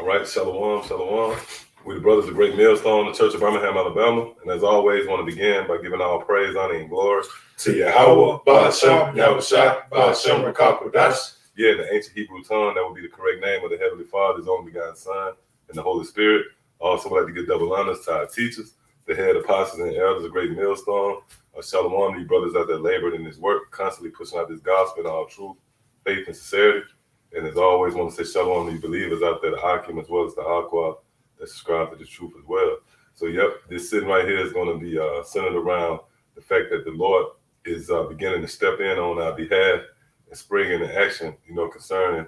All right, shalom, shalom. We the brothers of Great Millstone, the Church of Birmingham, Alabama. And as always, want to begin by giving all praise, honor, and glory to Yahweh, Ba'ashem, Yahushua, Ba'ashem, Rakakwadash. Yeah, in the ancient Hebrew tongue, that would be the correct name of the Heavenly Father, His only begotten Son, and the Holy Spirit. Also, would like to give double honors to our teachers, the head apostles and elders of Great Millstone. Shalom, these brothers out there labored in this work, constantly pushing out this gospel in all truth, faith, and sincerity. And as always, want to say shalom to these believers out there, the Akim as well as the Aqua, that subscribe to the truth as well. So, yep, this sitting right here is going to be centered around the fact that the Lord is beginning to step in on our behalf and spring into action, concerning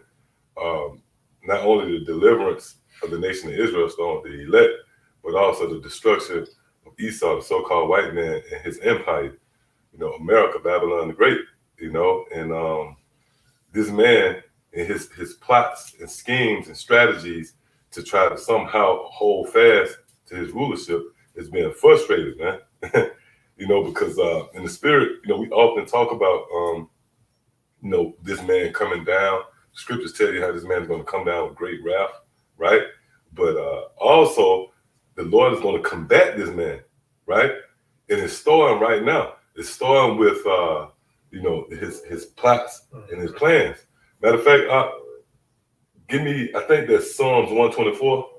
not only the deliverance of the nation of Israel, the elect, but also the destruction of Esau, the so-called white man, and his empire, America, Babylon the Great, and this man and his plots and schemes and strategies to try to somehow hold fast to his rulership is being frustrated, man. Because in the spirit, we often talk about, this man coming down. Scriptures tell you how this man is going to come down with great wrath, right? But also, the Lord is going to combat this man, right? And it's starting right now. It's starting with, his plots and his plans. Matter of fact, give me, I think that's Psalms 124. All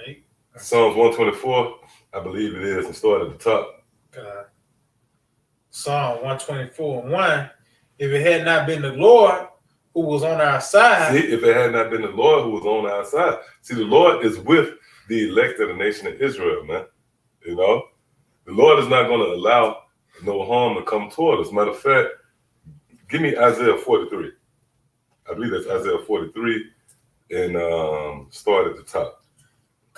right. Psalms 124, I believe it is, and start at the top. Psalm 124:1. If it had not been the Lord who was on our side. See, if it had not been the Lord who was on our side. See, the Lord is with the elect of the nation of Israel, man. The Lord is not going to allow no harm to come toward us. Matter of fact, give me Isaiah 43. I believe that's Isaiah 43 and start at the top.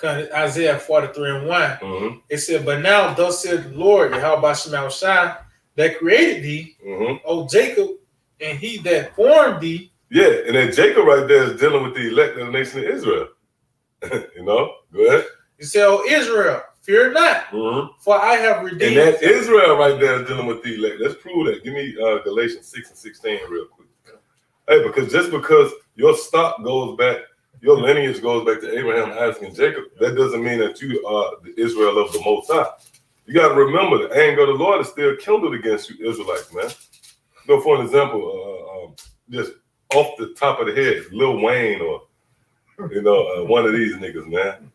Isaiah 43:1. Mm-hmm. It said, but now thus said the Lord, Yahweh Shai, that created thee, O Jacob, and he that formed thee. Yeah, and then Jacob right there is dealing with the elect of the nation of Israel. Go ahead. He said, O Israel, fear not, for I have redeemed. And that Israel right there is dealing with the elect. Let's prove that. Give me Galatians 6:16 real quick. Hey, because just because your stock goes back, your lineage goes back to Abraham, Isaac, and Jacob, that doesn't mean that you are the Israel of the Most High. You got to remember, the anger of the Lord is still kindled against you Israelites, man. For an example, just off the top of the head, Lil Wayne or, one of these niggas, man.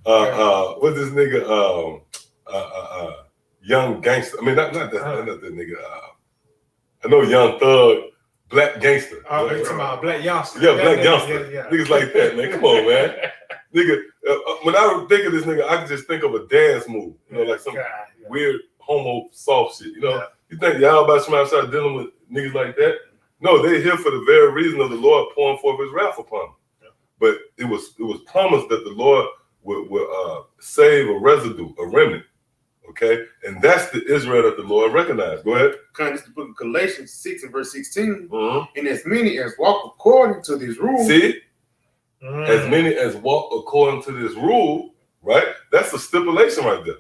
What's this nigga, Young Gangster? I mean, not that nigga. I know Young Thug, Black Gangster. Oh, you're talking about Black Youngster. Yeah, Black Youngster. Yeah. Niggas like that, man. Come on, man. Nigga, when I think of this nigga, I can just think of a dance move. Like some weird homo soft shit. You think y'all about somebody start dealing with niggas like that? No, they're here for the very reason of the Lord pouring forth his wrath upon them. Yeah. But it was promised that the Lord would save a residue, a remnant. Okay, and that's the Israel that the Lord recognized. Go ahead. It's the book of Galatians 6:16. And as many as walk according to this rule. See, as many as walk according to this rule, right? That's a stipulation right there.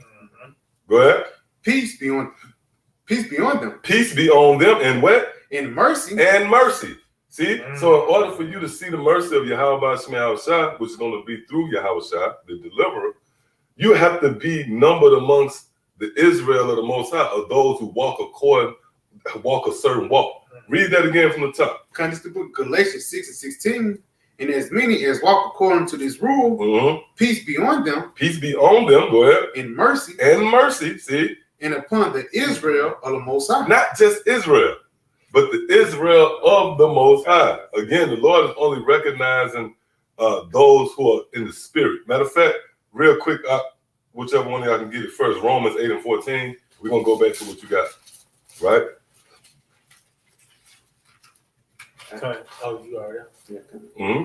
Go ahead. Peace be on them. Peace be on them, and what? In mercy. And mercy. See, so in order for you to see the mercy of Yahweh Shai, which is going to be through Yahweh Shai, the deliverer, you have to be numbered amongst the Israel of the Most High, of those who walk a certain walk. Read that again from the top. It's the book of Galatians 6:16. And as many as walk according to this rule, peace be on them. Peace be on them. Go ahead. In mercy. And mercy. See. And upon the Israel of the Most High. Not just Israel, but the Israel of the Most High. Again, the Lord is only recognizing those who are in the spirit. Matter of fact, real quick, whichever one of y'all can get it first, Romans 8:14. We're going to go back to what you got, right? Oh, you already.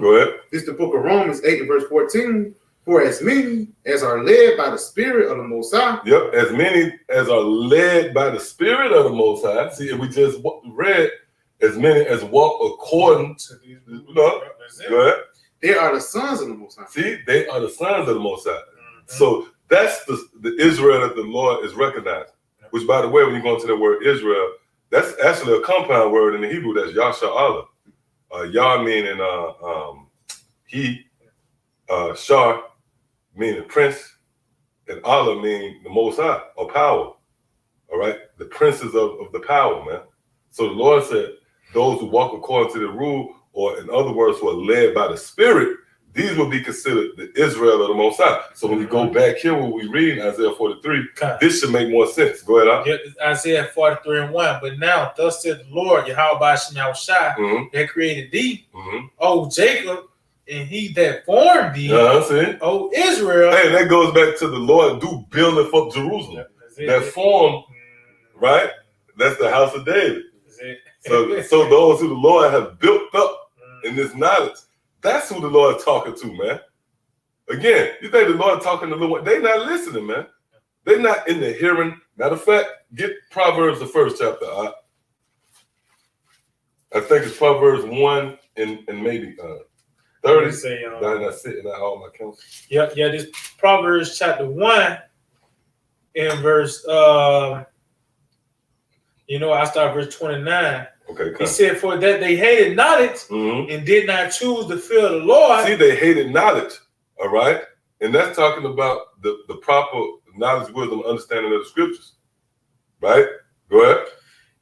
Go ahead. It's the book of Romans 8:14. For as many as are led by the Spirit of the Most High. Yep, as many as are led by the Spirit of the Most High. See, if we just read, as many as walk according to these. Go ahead. They are the sons of the Most High. See, they are the sons of the Most High. So that's the Israel that the Lord is recognizing. Which, by the way, when you go into the word Israel, that's actually a compound word in the Hebrew. That's Yasha Allah. Yah meaning he, Shar meaning prince, and Allah meaning the Most High or power. All right, the princes of the power, man. So the Lord said, those who walk according to the rule, or in other words, who are led by the Spirit, these will be considered the Israel of the Most High. So when we go back here, when we read Isaiah 43, this should make more sense. Go ahead, yeah, Isaiah 43:1. But now, thus said the Lord, Yahweh Shem Shai, that created thee, O Jacob, and he that formed thee, O Israel. Hey, that goes back to the Lord do building up Jerusalem. That form, right? That's the house of David. So those who the Lord have built up in this knowledge, that's who the Lord talking to, man. Again, you think the Lord talking to the Lord? They not listening, man. They not in the hearing. Matter of fact, get Proverbs the first chapter. I think it's Proverbs 1 and maybe 30. Say, not sitting at all my counsel. Yeah, this Proverbs chapter 1 and verse I start verse 29. Okay, he said, for that they hated knowledge and did not choose to fear the Lord. See, they hated knowledge, all right? And that's talking about the proper knowledge, wisdom, understanding of the scriptures, right? Go ahead.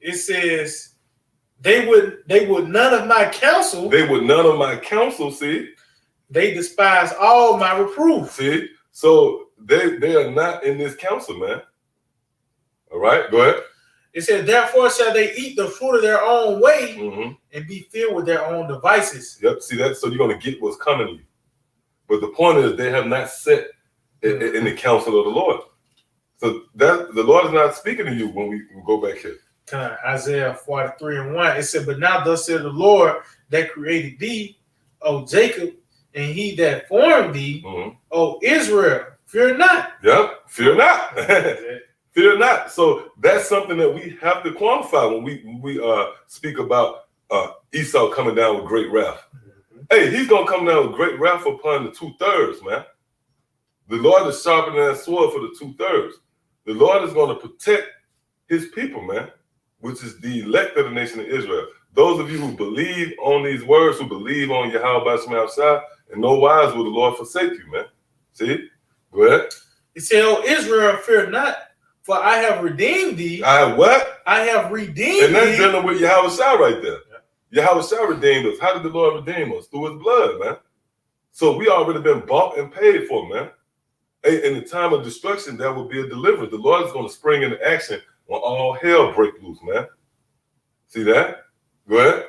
It says, they would none of my counsel. They would none of my counsel, see? They despise all my reproof. See? So they are not in this counsel, man. All right, go ahead. It said, therefore shall they eat the fruit of their own way and be filled with their own devices. Yep, see that? So you're going to get what's coming to you. But the point is they have not sat in the counsel of the Lord. So that the Lord is not speaking to you when we go back here. Isaiah 43:1. It said, but now thus said the Lord that created thee, O Jacob, and he that formed thee, O Israel, fear not. Yep, fear not. Fear not. So that's something that we have to quantify when we speak about Esau coming down with great wrath. Hey, he's going to come down with great wrath upon the 2/3, man. The Lord is sharpening that sword for the 2/3. The Lord is going to protect his people, man, which is the elect of the nation of Israel. Those of you who believe on these words, who believe on Yahweh Shem Shai, and no wise will the Lord forsake you, man. See? Go ahead. He said, O Israel, fear not, for I have redeemed thee. I have what? I have redeemed and that's thee. dealing with Yahweh Shai right there. Yahweh Shai redeemed us. How did the Lord redeem us? Through his blood, man. So we already been bought and paid for, man. In the time of destruction, that will be a deliverance. The Lord is going to spring into action when all hell break loose, man. See that? Go ahead.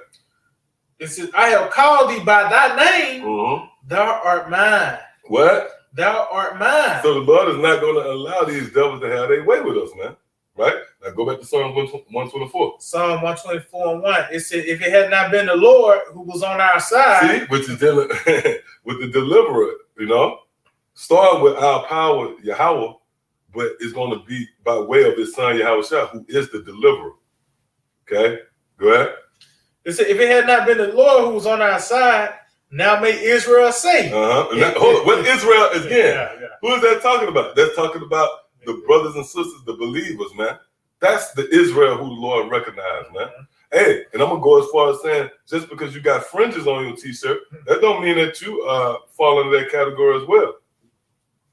It says, I have called thee by thy name. Thou art mine. What? Thou art mine. So the Lord is not going to allow these devils to have their way with us, man. Right? Now go back to Psalm 124. Psalm 124:1. It said, if it had not been the Lord who was on our side. See, which is dealing with the deliverer, you know? Starting with our power, Yahweh, but it's going to be by way of his son, Yahweh Shai, who is the deliverer. Okay? Go ahead. It said, if it had not been the Lord who was on our side, now may Israel say. Hold on. What Israel is again? Who is that talking about? That's talking about the brothers and sisters, the believers, man. That's the Israel who the Lord recognized, man. Hey, and I'm going to go as far as saying, just because you got fringes on your t-shirt, that don't mean that you fall into that category as well.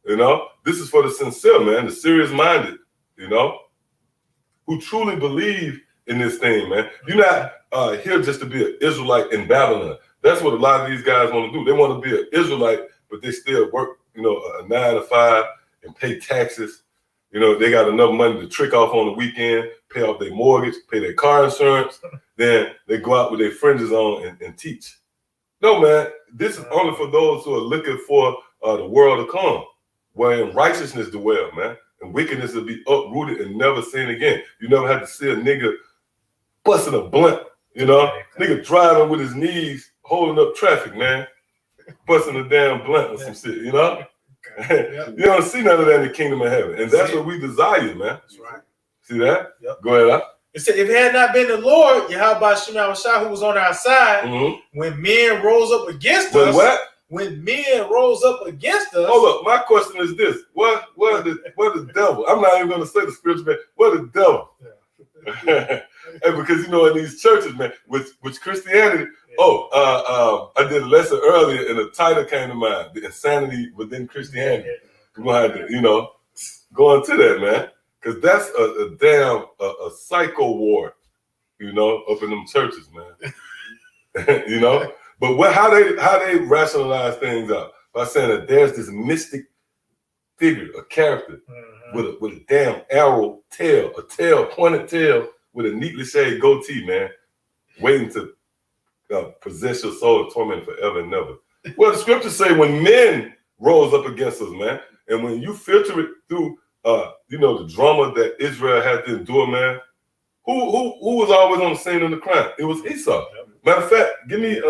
You know, this is for the sincere, man, the serious-minded, you know, who truly believe in this thing, man. You're not here just to be an Israelite in Babylon. That's what a lot of these guys want to do. They want to be an Israelite, but they still work, you know, a 9 to 5 and pay taxes. You know, they got enough money to trick off on the weekend, pay off their mortgage, pay their car insurance. Then they go out with their fringes on and teach. No, man, this is only for those who are looking for the world to come, wherein righteousness dwell, man, and wickedness will be uprooted and never seen again. You never have to see a nigga busting a blunt, you know, nigga driving with his knees, holding up traffic, man, busting a damn blunt or some shit, you know? You don't see none of that in the kingdom of heaven. And that's what we desire, man. That's right. See that? Yep. Go ahead. It said, if it had not been the Lord, Yahweh Shem Shai, who was on our side, when men rose up against us. What? When men rose up against us. Hold up. My question is this. What the devil? I'm not even going to say the spiritual man. What the devil? Hey, because you know, in these churches, man, with Christianity, I did a lesson earlier and the title came to mind, The Insanity Within Christianity. We're gonna have to, you know, go into that, man. Because that's a damn psycho war, you know, up in them churches, man. You know? But how they rationalize things out? By saying that there's this mystic figure, a character, with a damn arrow tail, pointed tail with a neatly shaved goatee, man, waiting to possess your soul and torment forever and never. Well, the scriptures say when men rose up against us, man, and when you filter it through, you know, the drama that Israel had to endure, man, who was always on the scene of the crime? It was Esau. Matter of fact, give me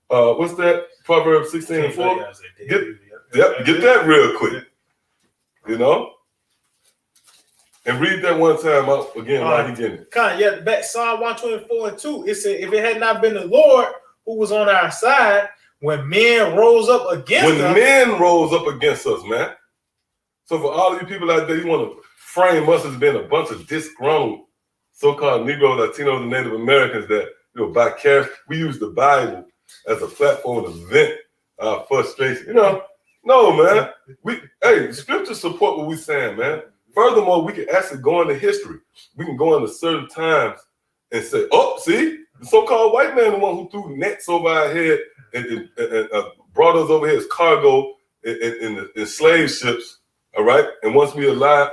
what's that? Proverbs 16:4. Get that real quick. You know? And read that one time out again while he getting it. Back Psalm 124:2. It said, if it had not been the Lord who was on our side, when men rose up against us, man. So for all of you people out there, you want to frame us as being a bunch of disgruntled so-called Negro, Latino, and Native Americans that, you know, by cash, we use the Bible as a platform to vent our frustration. You know, no, man. The scriptures support what we're saying, man. Furthermore, we can actually go into history. We can go into certain times and say, oh, see, the so-called white man, the one who threw nets over our head and brought us over here as cargo in slave ships, all right? And once we arrived,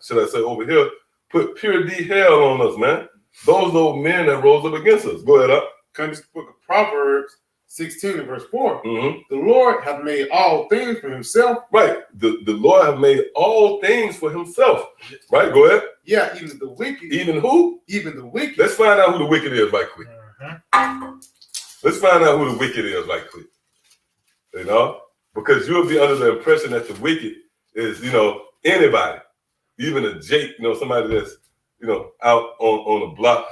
should I say, over here, put pure D hell on us, man. Those old men that rose up against us. Go ahead, up. Come to the book of Proverbs 16 and verse 4. The Lord hath made all things for himself. Right. The Lord have made all things for himself. Right. Go ahead. Yeah, even the wicked. Even who? Even the wicked. Let's find out who the wicked is right quick. Let's find out who the wicked is right quick. You know? Because you'll be under the impression that the wicked is, you know, anybody. Even a Jake, you know, somebody that's, you know, out on the block,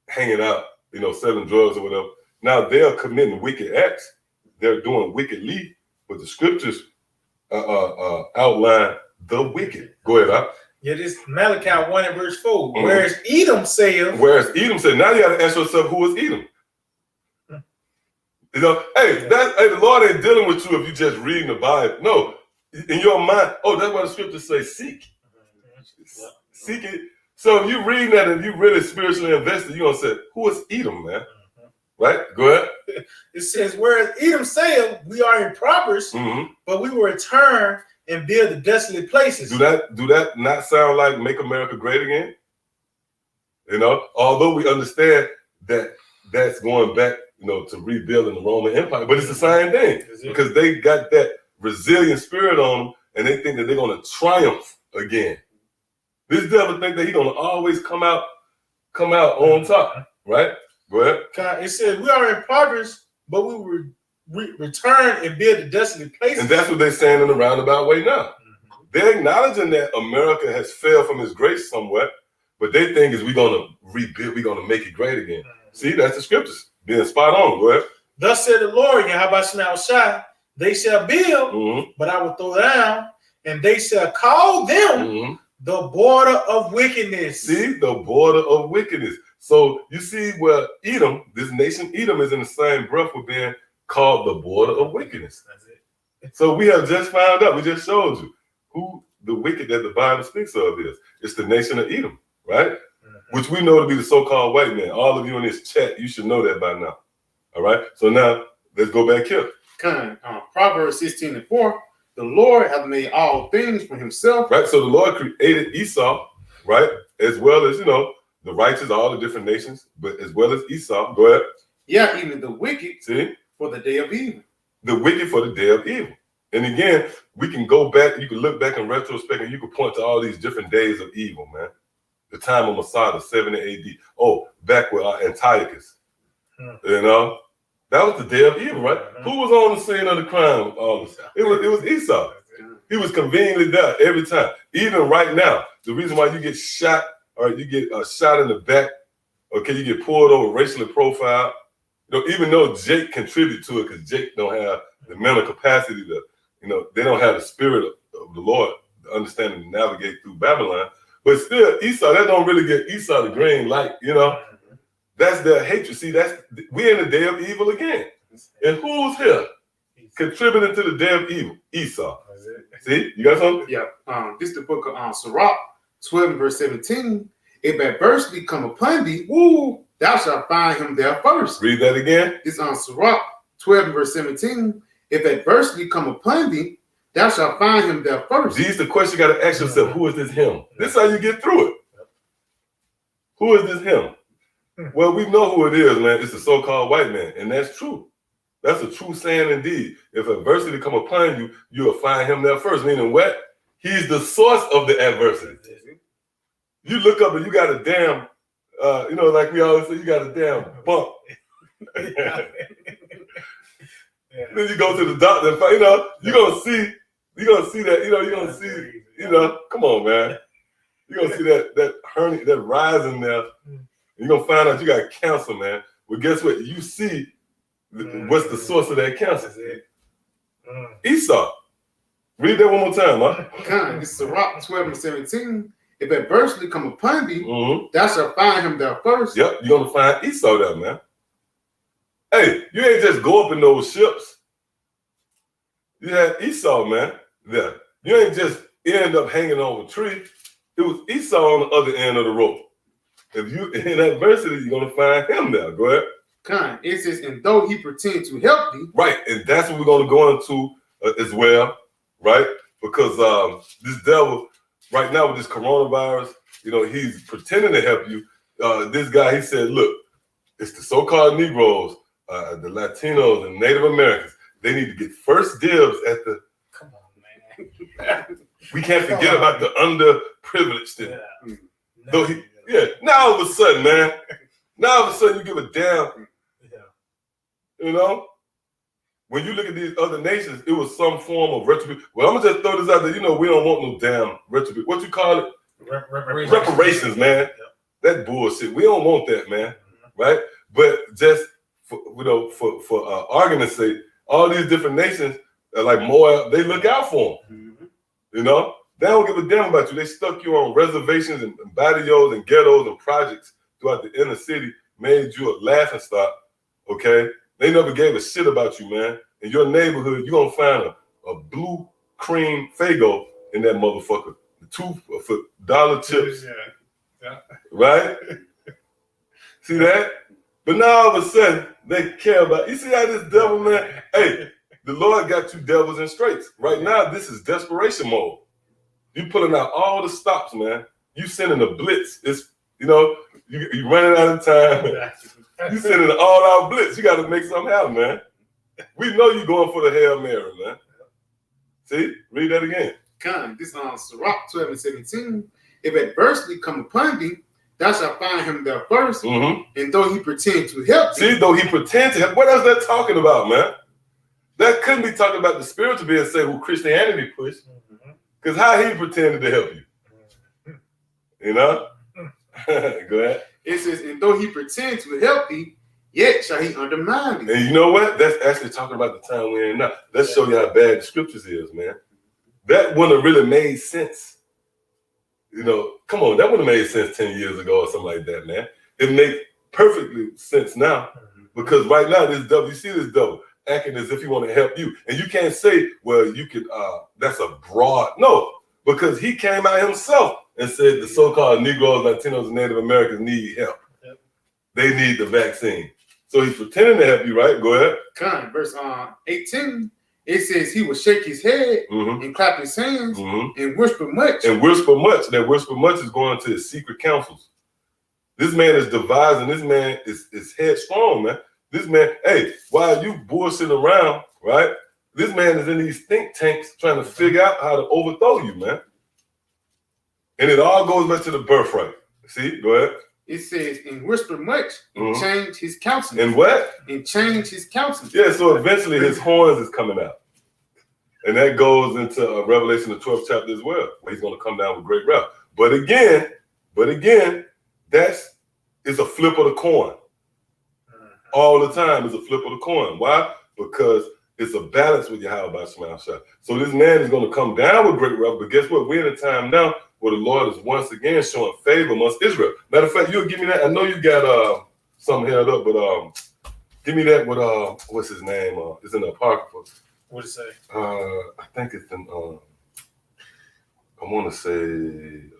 hanging out, you know, selling drugs or whatever. Now they're committing wicked acts. They're doing wickedly, but the scriptures outline the wicked. Go ahead, Al. Yeah, this Malachi 1 and verse 4. Whereas Edom said. Now you got to ask yourself, who is Edom? You know, the Lord ain't dealing with you if you just reading the Bible. No, in your mind, that's what the scriptures say, seek. Seek it. So if you read that and you really spiritually invested, you're going to say, who is Edom, man? Right? Go ahead. It says, whereas Edom said, we are impoverished, but we will return and build the desolate places. Do that not sound like make America great again? You know, although we understand that that's going back, you know, to rebuilding the Roman Empire, but it's the same thing because they got that resilient spirit on them and they think that they're going to triumph again. This devil think that he's going to always come out on top, right? Go ahead. It says we are impoverished, but we will return and build the desolate places. And that's what they're saying in a roundabout way now. They're acknowledging that America has failed from its grace somewhat, but they think is we're going to rebuild, we're going to make it great again. See, that's the scriptures being spot on. Go ahead. Thus said the Lord, Yahweh, they shall build, but I will throw down, and they shall call them the border of wickedness. See, the border of wickedness. So you see where Edom, this nation Edom, is in the same breath with being called the border of wickedness. That's it. So we have just found out, we just showed you who the wicked that the Bible speaks of is. It's the nation of Edom, right? Which we know to be the so-called white man. All of you in this chat, you should know that by now. All right? So now, let's go back here. Proverbs 16 and 4. The Lord hath made all things for himself. Right? So the Lord created Esau, right? As well as, you know, the righteous, all the different nations, but as well as Esau. Go ahead. Yeah, even the wicked. See? For the day of evil. The wicked for the day of evil. And again, we can go back, you can look back in retrospect, and you can point to all these different days of evil, man. The time of Masada, 70 AD. Oh, back with Antiochus. You know? That was the day of evil, right? Who was on the scene of the crime? It was Esau. He was conveniently there every time. Even right now, the reason why you get shot or you get shot in the back, okay, you get pulled over, racially profiled, you know, even though Jake contributed to it because Jake don't have the mental capacity to, you know, they don't have the spirit of the Lord, the understanding to navigate through Babylon. But still, Esau, that don't really get Esau the green light, you know? That's their hatred. See, we're in the day of evil again. And who's here contributing to the day of evil? Esau. See, you got something? Yeah. This is the book of Sirach 12 and verse 17. If adversity come upon thee, thou shalt find him there first. Read that again. This is Sirach 12 and verse 17. If adversity come upon thee, thou shalt find him there first. These the question you got to ask yourself. Who is this him? This is how you get through it. Who is this him? Well, we know who it is, man. It's the so-called white man. And that's true. That's a true saying indeed. If adversity come upon you, you'll find him there first. Meaning what? He's the source of the adversity. You look up and you got a damn, like we always say, you got a damn bump. Then you go to the doctor, you're gonna see that, you're gonna see, come on, man. You're gonna see that hernia, that rising there. You're gonna find out you got cancer, man. Well, guess what? You see what's the source of that cancer. Esau. Read that one more time, huh? This is Sirach 12 and 17. If adversity come upon thee, thou shalt find him there first. Yep, you're gonna find Esau there, man. Hey, you ain't just go up in those ships. You had Esau, man, there. You ain't just end up hanging on a tree. It was Esau on the other end of the rope. If you in adversity, you're gonna find him there. Go ahead. It says, and though he pretend to help thee. Right, and that's what we're gonna go into as well, right? Because this devil, right now with this coronavirus, he's pretending to help you. This guy, he said, look, it's the so-called Negroes, the Latinos and Native Americans. They need to get first dibs at the. Come on, man. We can't forget about the underprivileged. Now all of a sudden, man. Now all of a sudden you give a damn. When you look at these other nations, it was some form of retribution. Well, I'm gonna just throw this out there. We don't want no damn retribution. What you call it? Reparations, man. That bullshit. We don't want that, man. Right? But just for argument's sake, all these different nations, like Moab, they look out for them. They don't give a damn about you. They stuck you on reservations and barrios and ghettos and projects throughout the inner city, made you a laughingstock. Okay. They never gave a shit about you, man. In your neighborhood, you're going to find a blue cream Faygo in that motherfucker. The $2 chips. Right? See that? But now all of a sudden, they care about, you see how this devil, man? Hey, the Lord got you devils in straits. Right now, this is desperation mode. You pulling out all the stops, man. You sending a blitz. It's, you running out of time. You sending an all-out blitz. You got to make something happen, man. We know you going for the Hail Mary, man. See? Read that again. This is Sirach 12 and 17. If adversity come upon thee, thou shalt find him there first. And though he pretend to help thee. See, though he pretend to help. What else that talking about, man? That couldn't be talking about the spiritual being saved who Christianity pushed. Because how he pretended to help you. Go ahead. It says, and though he pretend to help thee, yet shall he undermine thee. And you know what? That's actually talking about the time we're in now. Let's show you how bad the scriptures is, man. That wouldn't have really made sense. Come on, that would have made sense 10 years ago or something like that, man. It makes perfectly sense now. Because right now, this devil, you see this devil acting as if he want to help you. And you can't say, well, you can, that's a broad, no. Because he came out himself and said the so-called Negroes, Latinos, and Native Americans need help. They need the vaccine. So he's pretending to help you, right? Go ahead. Verse 18, it says he will shake his head and clap his hands and whisper much. And whisper much. That whisper much is going to his secret councils. This man is devising. This man is headstrong, man. This man, hey, while you bullshitting around, right? This man is in these think tanks trying to figure out how to overthrow you, man. And it all goes back to the birthright. See, go ahead. It says, and whisper much, and change his counsel. And what? And change his counsel. Yeah, so eventually his horns is coming out. And that goes into Revelation, the 12th chapter as well, where he's going to come down with great wrath. But again, it's a flip of the coin. All the time is a flip of the coin. Why? Because it's a balance with Yahweh by Shema Shah. So this man is going to come down with great wrath, but guess what? We're in a time now where the Lord is once again showing favor amongst Israel. Matter of fact, you'll give me that. I know you got something held up, but give me that with what's his name? It's in the Apocrypha. What it say? I think it's in I want to say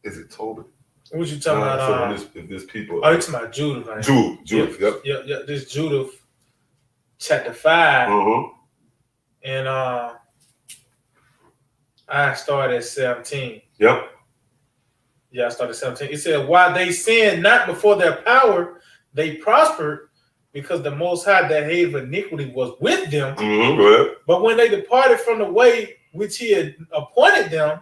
is it Tobit? What you talking about? So if this people you talking about Judith, right? Judith, yep. Yeah, this Judith chapter 5. And I started at 17. Yep. Yeah, I started at 17. It said, while they sinned not before their power, they prospered, because the Most High that hated iniquity was with them. Go ahead. But when they departed from the way which he had appointed them,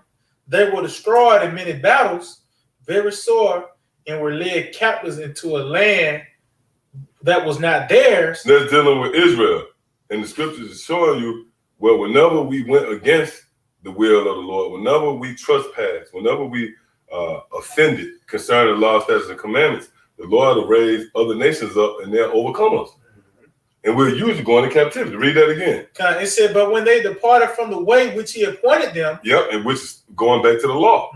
they were destroyed in many battles, very sore, and were led captives into a land that was not theirs. That's dealing with Israel. And the scriptures is showing you, well, whenever we went against the will of the Lord, whenever we trespassed, whenever we offended concerning the law, statutes, and commandments, the Lord will raise other nations up and they'll overcome us. And we're usually going to captivity. Read that again. It said, but when they departed from the way which he appointed them. Yep, and which is going back to the law.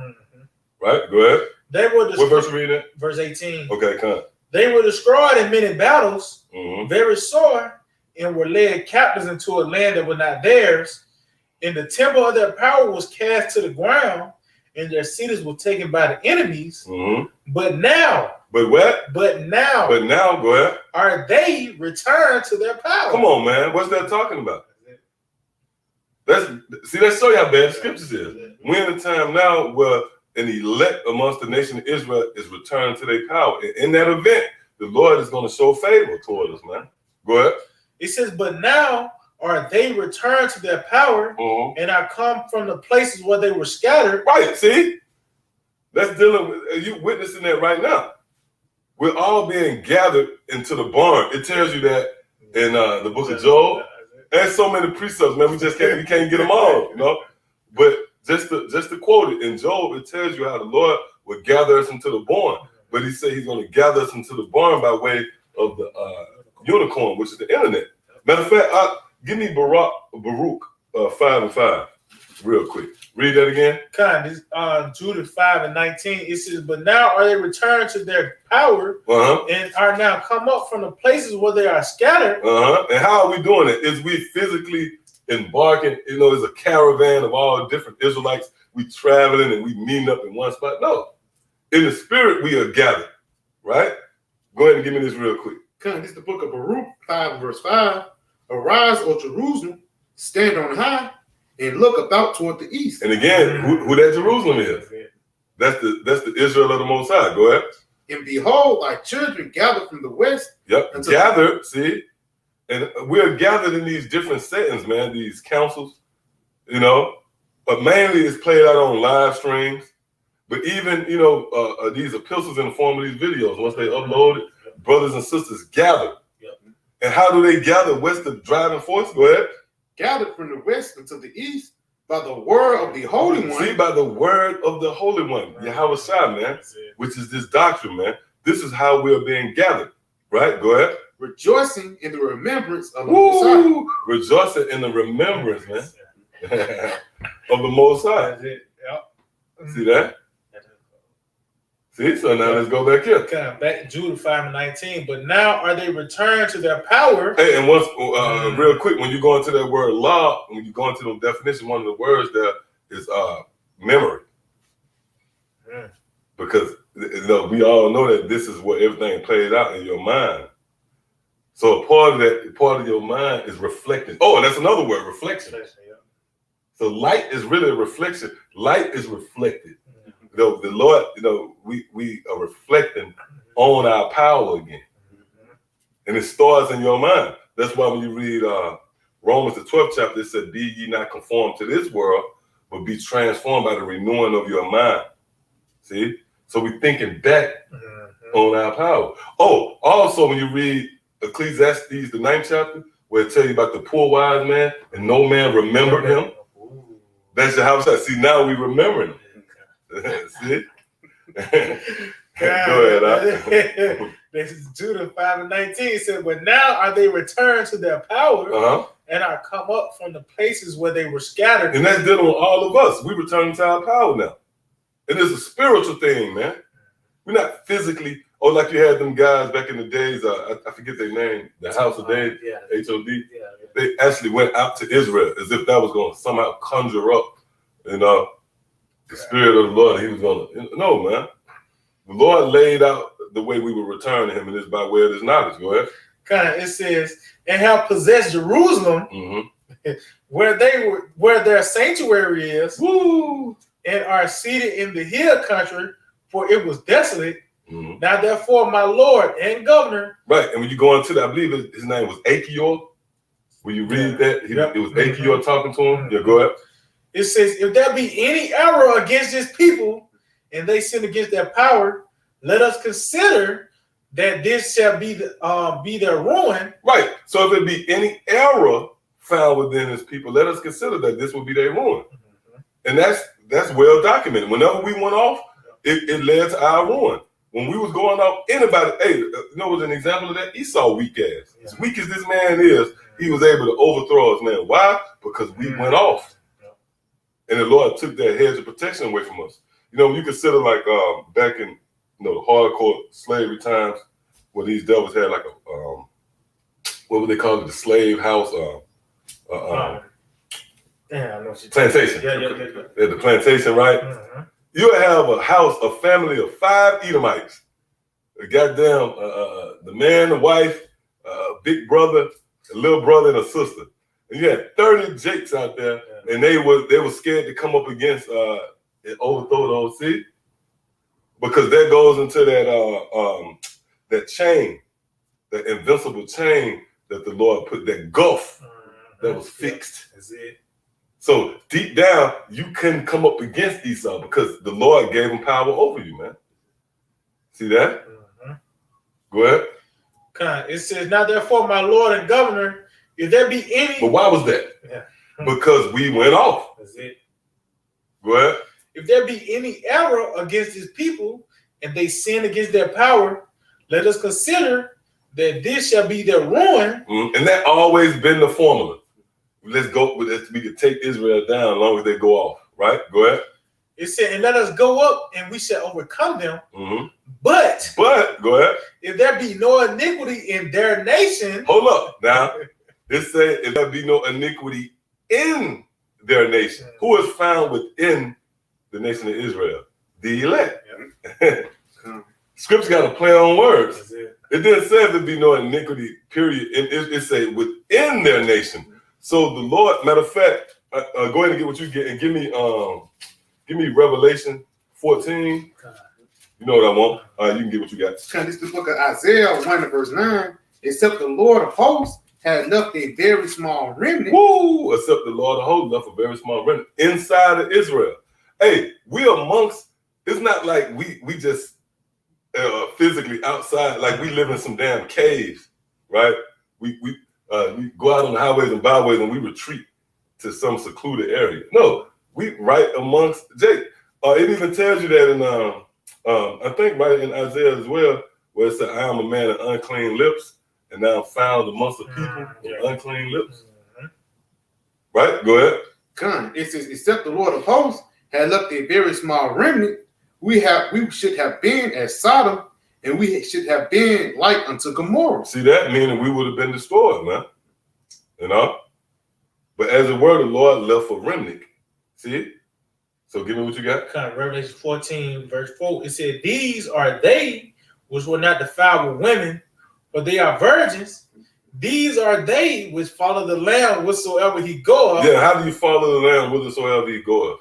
Right? Go ahead. They were what verse are you reading? Verse 18. Okay, come on. They were destroyed in many battles, very sore, and were led captives into a land that was not theirs. And the temple of their power was cast to the ground, and their cities were taken by the enemies. But now. But what? But now. But now, go ahead. Are they returned to their power? Come on, man. What's that talking about? Let's show you how bad the scriptures is. We're in a time now where an elect amongst the nation of Israel is returned to their power. And in that event, the Lord is going to show favor toward us, man. Go ahead. It says, but now are they returned to their power and are come from the places where they were scattered. Right, see? That's dealing with, you witnessing that right now. We're all being gathered into the barn. It tells you that in the book of Job. There's so many precepts, man. We can't get them all, you know? But just to quote it, in Job, it tells you how the Lord will gather us into the barn. But he said he's going to gather us into the barn by way of the unicorn, which is the internet. Matter of fact, give me Baruch 5:5 real quick. Read that again. Judith 5:19. It says, but now are they returned to their power and are now come up from the places where they are scattered. And how are we doing it? Is we physically embarking, you know, as a caravan of all different Israelites, we traveling and we meeting up in one spot? No. In the spirit, we are gathered, right? Go ahead and give me this real quick. This is the book of Baruch 5:5. Arise, O Jerusalem, stand on high, and look about toward the east. And again, who that Jerusalem is? That's the Israel of the Most High. Go ahead. And behold, thy children gathered from the west. Yep, gathered, see? And we're gathered in these different settings, man, these councils, you know. But mainly it's played out on live streams. But even, you know, these epistles in the form of these videos, once they upload it, brothers and sisters gather. And how do they gather? What's the driving force? Go ahead. Gathered from the west unto the east by the word of the Holy One. See, by the word of the Holy One, Yahweh Shai, man, which is this doctrine, man. This is how we're being gathered, right? Go ahead. Rejoicing in the remembrance of the Most High. Rejoicing in the remembrance, man, of the Most High. See that? See, so now let's go back here. Back Jude 5:19. But now are they returned to their power? Hey, and once real quick, when you go into that word law, when you go into the definition, one of the words there is memory. Because you know, we all know that this is what everything plays out in your mind. So a part of your mind is reflecting. Oh, and that's another word, reflection. So light is really a reflection. Light is reflected. The Lord, you know, we are reflecting on our power again. And it starts in your mind. That's why when you read Romans the 12th chapter, it said, be ye not conformed to this world, but be transformed by the renewing of your mind. See? So we're thinking back on our power. Oh, also when you read Ecclesiastes, the 9th chapter, where it tells you about the poor wise man, and no man remembered him. That's how it's like. See, now we remember him. See? Go ahead. This is Judah 5:19 said, but now are they returned to their power and are come up from the places where they were scattered. And that's dealing with all of us. We return to our power now. And it's a spiritual thing, man. We're not physically, like you had them guys back in the days, I forget their name, the House of David, HOD. Yeah. They actually went out to Israel as if that was going to somehow conjure up, the spirit of the Lord. He was going to, no, man. The Lord laid out the way we would return to him, and it's by way of his knowledge. Go ahead. It says, and have possessed Jerusalem, where their sanctuary is, and are seated in the hill country, for it was desolate. Now, therefore, my Lord and governor. Right, and when you go into that, I believe his name was Achior. When you read that, it was Achior talking to him. Yeah, go ahead. It says, if there be any error against this people, and they sin against their power, let us consider that this shall be their ruin. Right. So if it be any error found within his people, let us consider that this will be their ruin. And that's well documented. Whenever we went off, it led to our ruin. When we was going off, anybody, was an example of that? Esau weak ass. As weak as this man is, he was able to overthrow us, man. Why? Because we went off. And the Lord took that hedge of protection away from us. When you consider like back in the hardcore slavery times, where these devils had like a what would they call it? The slave house, plantation. Yeah, the plantation, right? You have a house, a family of 5 Edomites. The goddamn the man, the wife, big brother, a little brother, and a sister. And you had 30 Jakes out there, and they were scared to come up against and overthrow the OC, because that goes into that chain, that invincible chain that the Lord put, that gulf that was fixed. That's it. So deep down, you couldn't come up against Esau because the Lord gave him power over you, man. See that? Go ahead. It says, now therefore, my Lord and governor, if there be any... But why was that? Because we went off. That's it. Go ahead. If there be any error against his people, and they sin against their power, let us consider that this shall be their ruin. And that always been the formula. Let's go with this. We can take Israel down as long as they go off. Right? Go ahead. It said, and let us go up, and we shall overcome them. But go ahead. If there be no iniquity in their nation. Hold up. Now, it said, if there be no iniquity in their nation. Who is found within the nation of Israel? The elect. Scripture got to play on words. It didn't say there be no iniquity, period. It say within their nation. So the Lord, matter of fact, go ahead and get what you get and give me Revelation 14. You know what I want. You can get what you got. This is the book of Isaiah 1 verse 9. Except the Lord of hosts had left a very small remnant. Woo! Except the Lord of hosts left a very small remnant inside of Israel. Hey, we amongst, it's not like we just physically outside, like we live in some damn caves, right? We go out on the highways and byways and we retreat to some secluded area. No, we right amongst Jake. It even tells you that in I think right in Isaiah as well, where it said, I am a man of unclean lips, and now I'm found amongst the people with unclean lips. Right? Go ahead. It says, except the Lord of hosts had left a very small remnant, we should have been as Sodom, and we should have been like unto Gomorrah. See that? Meaning we would have been destroyed, man. But as it were, the Lord left a remnant. See? So give me what you got. Revelation 14, verse 4. It said, these are they which were not defiled with women, but they are virgins. These are they which follow the Lamb whatsoever he goeth. Yeah, how do you follow the Lamb whithersoever he goeth?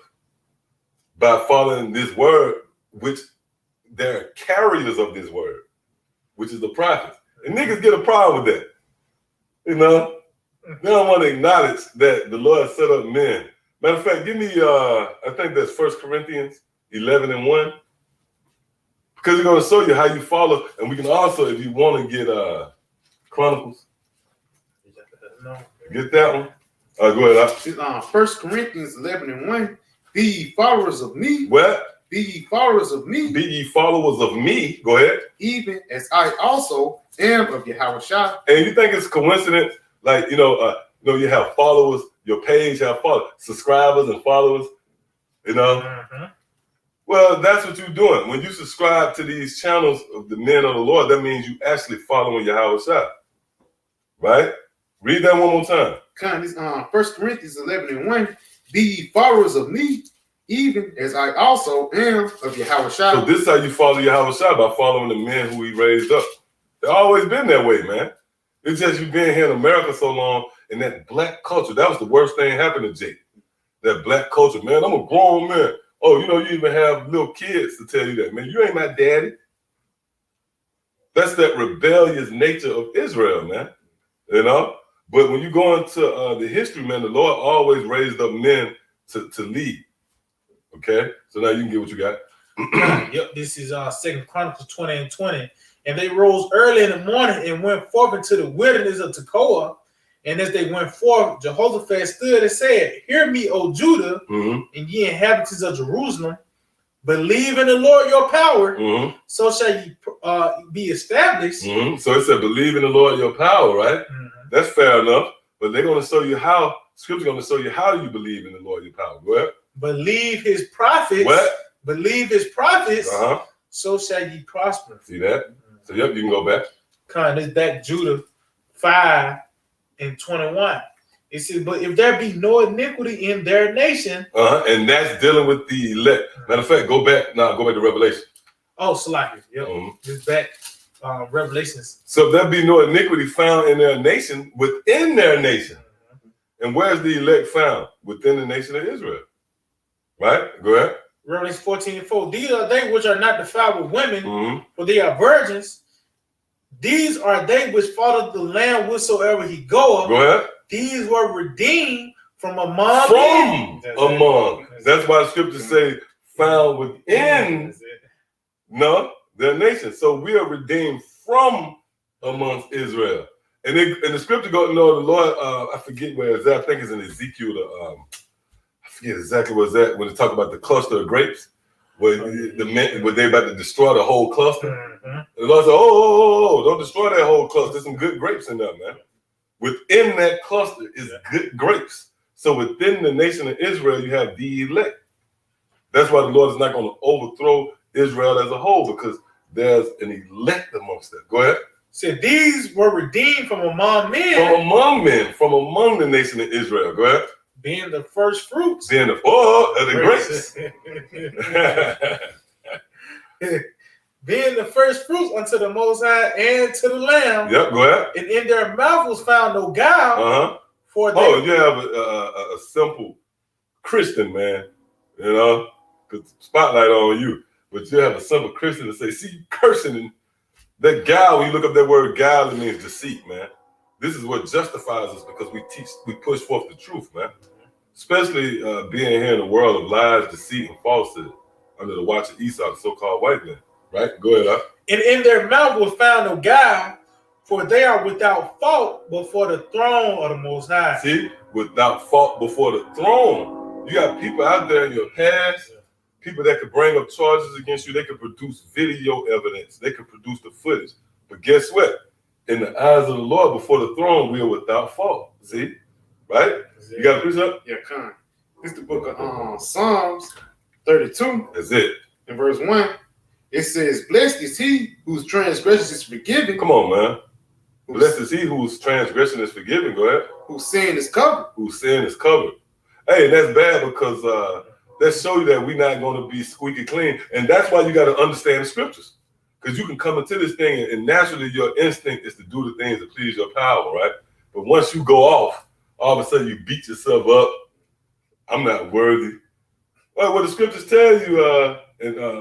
By following this word, which they're carriers of this word, which is the prophets. And niggas get a problem with that. They don't want to acknowledge that the Lord set up men. Matter of fact, give me, I think that's 1 Corinthians 11:1. Because it's going to show you how you follow. And we can also, if you want to get Chronicles, get that one. Go ahead. 1 Corinthians 11:1. Be followers of me. What? be ye followers of me. Be ye followers of me. Go ahead. Even as I also am of Yahushua. And you think it's coincidence? Like, you have followers, your page have followers, subscribers and followers, Well, that's what you're doing. When you subscribe to these channels of the men of the Lord, that means you actually following Yahushua. Right? Read that one more time. This 1 Corinthians 11:1. Be ye followers of me, even as I also am of Yahushua. So this is how you follow Yahushua, by following the men who he raised up. They've always been that way, man. It's just you've been here in America so long, and that black culture, that was the worst thing happened to Jake. That black culture, man, I'm a grown man. Oh, you even have little kids to tell you that, man. You ain't my daddy. That's that rebellious nature of Israel, man. But when you go into the history, man, the Lord always raised up men to lead. Okay? So now you can get what you got. Yep, this is 2 Chronicles 20:20. And they rose early in the morning and went forth into the wilderness of Tekoa. And as they went forth, Jehoshaphat stood and said, Hear me, O Judah, and ye inhabitants of Jerusalem. Believe in the Lord your power, so shall ye be established. So it said, believe in the Lord your power, right? That's fair enough. But they're going to show you how, Scripture's going to show you how you believe in the Lord your power. Go ahead. Believe his prophets. What? Believe his prophets, so shall ye prosper. See that? So, yep, you can go back. This back Judah 5:21. It says, but if there be no iniquity in their nation. And that's dealing with the elect. Matter of fact, go back to Revelation. Oh, Salakia. Yep. Just back Revelations. So if there be no iniquity found in their nation, within their nation. And where's the elect found? Within the nation of Israel. Right? Go ahead. Revelation 14:4. These are they which are not defiled with women, for they are virgins. These are they which follow the Lamb whithersoever he goeth. Go ahead. These were redeemed from among men. That's why the scriptures say found within their nation. So we are redeemed from amongst Israel. And the scripture goes, the Lord, I forget where it's at. I think it's in Ezekiel. I forget exactly where it's at when they talk about the cluster of grapes, where they're about to destroy the whole cluster. The Lord said, oh, don't destroy that whole cluster. There's some good grapes in there, man. Within that cluster is good grapes. So within the nation of Israel, you have the elect. That's why the Lord is not going to overthrow Israel as a whole, because there's an elect amongst them. Go ahead. Said these were redeemed from among men. From among the nation of Israel. Go ahead. Being the first fruits. Being the grapes. Being the first fruits unto the Most High and to the Lamb. Yep, go ahead. And in their mouth was found no guile. For you have a simple Christian, man. Because spotlight on you. But you have a simple Christian to say, see, you cursing. And that guile, when you look up that word guile, it means deceit, man. This is what justifies us, because we push forth the truth, man. Especially being here in a world of lies, deceit, and falsehood under the watch of Esau, the so-called white man. Right? Go ahead. And in their mouth was found no guile, for they are without fault before the throne of the Most High. See? Without fault before the throne. You got people out there in your past, people that could bring up charges against you. They could produce video evidence. They could produce the footage. But guess what? In the eyes of the Lord, before the throne, we are without fault. See? Right? You got a precept? Yeah, Con. This is the book of Psalms 32. That's it. In verse 1, it says, Blessed is he whose transgression is forgiven. Come on, man. Blessed is he whose transgression is forgiven. Go ahead. Whose sin is covered. Whose sin is covered. Hey, that's bad, because that shows you that we're not going to be squeaky clean. And that's why you got to understand the scriptures. Because you can come into this thing and naturally your instinct is to do the things that please your power, right? But once you go off, all of a sudden you beat yourself up. I'm not worthy. Well, what the scriptures tell you,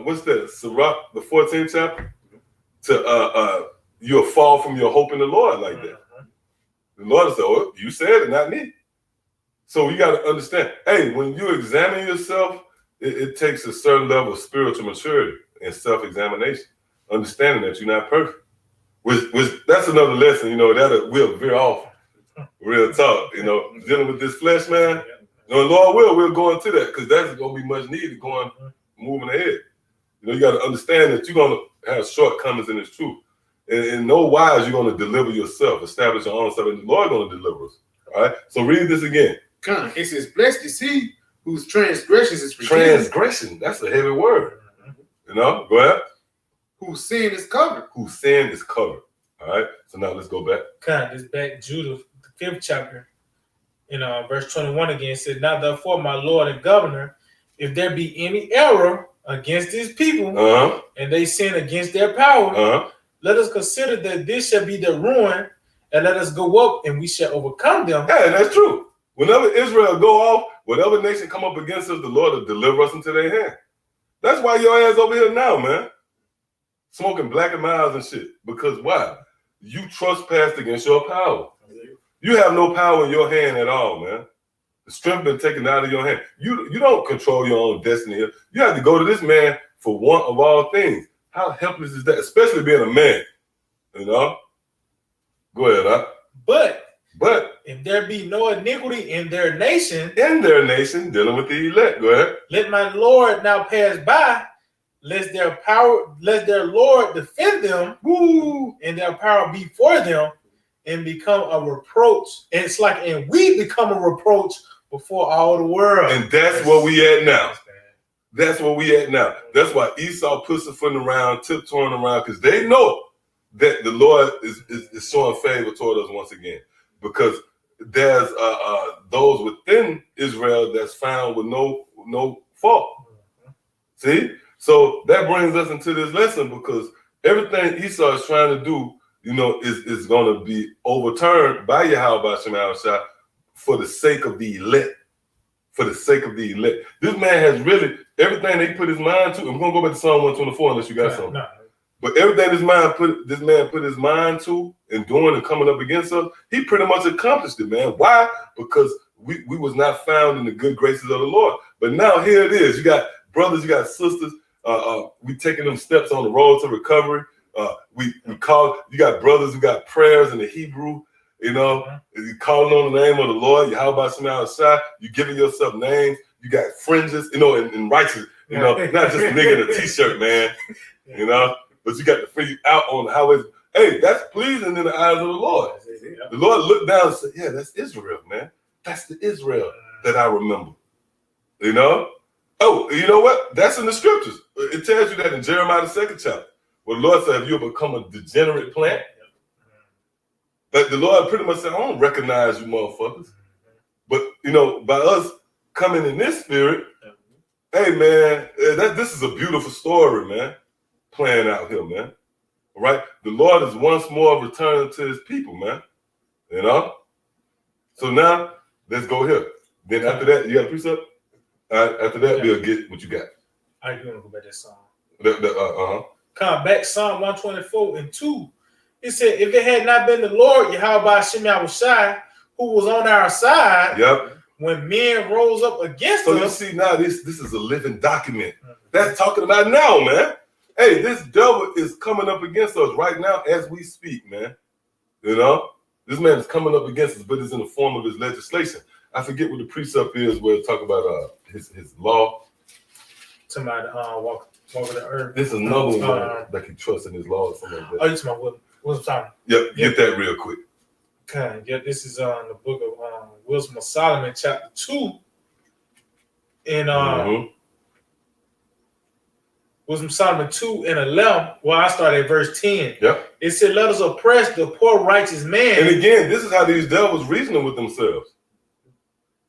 what's that? Sirach, the 14th chapter, you'll fall from your hope in the Lord like that. The Lord said, oh, you said it, not me. So you got to understand, hey, when you examine yourself, it takes a certain level of spiritual maturity and self-examination, understanding that you're not perfect. Which that's another lesson, that we'll veer off. Real talk, dealing with this flesh, man. The Lord we'll go into that, because that's going to be much needed, going moving ahead. You know, you got to understand that you're going to have shortcomings in this truth. And in no wise you're going to deliver yourself, establish your own self, and the Lord going to deliver us. All right? So read this again. It says, blessed is he whose transgressions is forgiven. Transgression, that's a heavy word. You know, go ahead. Whose sin is covered. Whose sin is covered. All right? So now let's go back. This back Judah, the 5th chapter, in verse 21 again, it said, now therefore, my Lord and Governor, if there be any error against these people, and they sin against their power, let us consider that this shall be their ruin, and let us go up, and we shall overcome them. Yeah, that's true. Whenever Israel go off, whatever nation come up against us, the Lord will deliver us into their hand. That's why your ass over here now, man. Smoking Black and Milds and shit. Because why? You trespassed against your power. You have no power in your hand at all, man. The strength been taken out of your hand. You don't control your own destiny here. You have to go to this man for one of all things. How helpless is that? Especially being a man. You know? Go ahead, huh? But if there be no iniquity in their nation, dealing with the elect, go ahead. Let my Lord now pass by, lest their Lord defend them, and their power be for them, and become a reproach. And we become a reproach before all the world. And that's where we at now. That's where we at now. That's why Esau pussyfooting around, tiptoeing around, because they know that the Lord is showing favor toward us once again. Because there's those within Israel that's found with no fault. See? So that brings us into this lesson, because everything Esau is trying to do, you know, is going to be overturned by Yahweh Shema Shah for the sake of the elect. For the sake of the elect. This man has really, everything they put his mind to, I'm going to go back to Psalm 124 unless you got something. No. But everything this man put his mind to and doing and coming up against us, he pretty much accomplished it, man. Why? Because we was not found in the good graces of the Lord. But now here it is. You got brothers, you got sisters. We taking them steps on the road to recovery. You got brothers who got prayers in the Hebrew. You know, you calling on the name of the Lord. You how about some outside? You giving yourself names. You got fringes. You know, and righteous. You know, not just a nigga in a t-shirt, man. You know. But you got to figure out on the highways. Hey, that's pleasing in the eyes of the Lord. The Lord looked down and said, yeah, that's Israel, man. That's the Israel that I remember. You know? Oh, you know what? That's in the scriptures. It tells you that in Jeremiah the 2nd chapter. Where the Lord said, if you become a degenerate plant, like the Lord pretty much said, I don't recognize you motherfuckers. But, you know, by us coming in this spirit, hey, man, this is a beautiful story, man. Playing out here, man. All right? The Lord is once more returning to his people, man. You know? So now, let's go here. Then after that, you got a precept? All right, after that, we'll get what you got. All right, you want to go back to that song? Come back, Psalm 124 and 2. It said, if it had not been the Lord, Yahweh Shem Shai, who was on our side, when men rose up against us. So you see now, this is a living document. That's talking about now, man. Hey, this devil is coming up against us right now as we speak, man. You know? This man is coming up against us, but it's in the form of his legislation. I forget what the precept is where it talk about his law. Somebody walk over the earth. This is another one that he trusts in his law or something like that. Oh, you talking about Wisdom Solomon? Yep, get that real quick. Okay, yeah, this is the book of Wisdom of Solomon, chapter 2. And Wisdom Solomon 2 and 11. Well, I started at verse 10. Yep. It said, let us oppress the poor righteous man. And again, this is how these devils reasoning with themselves.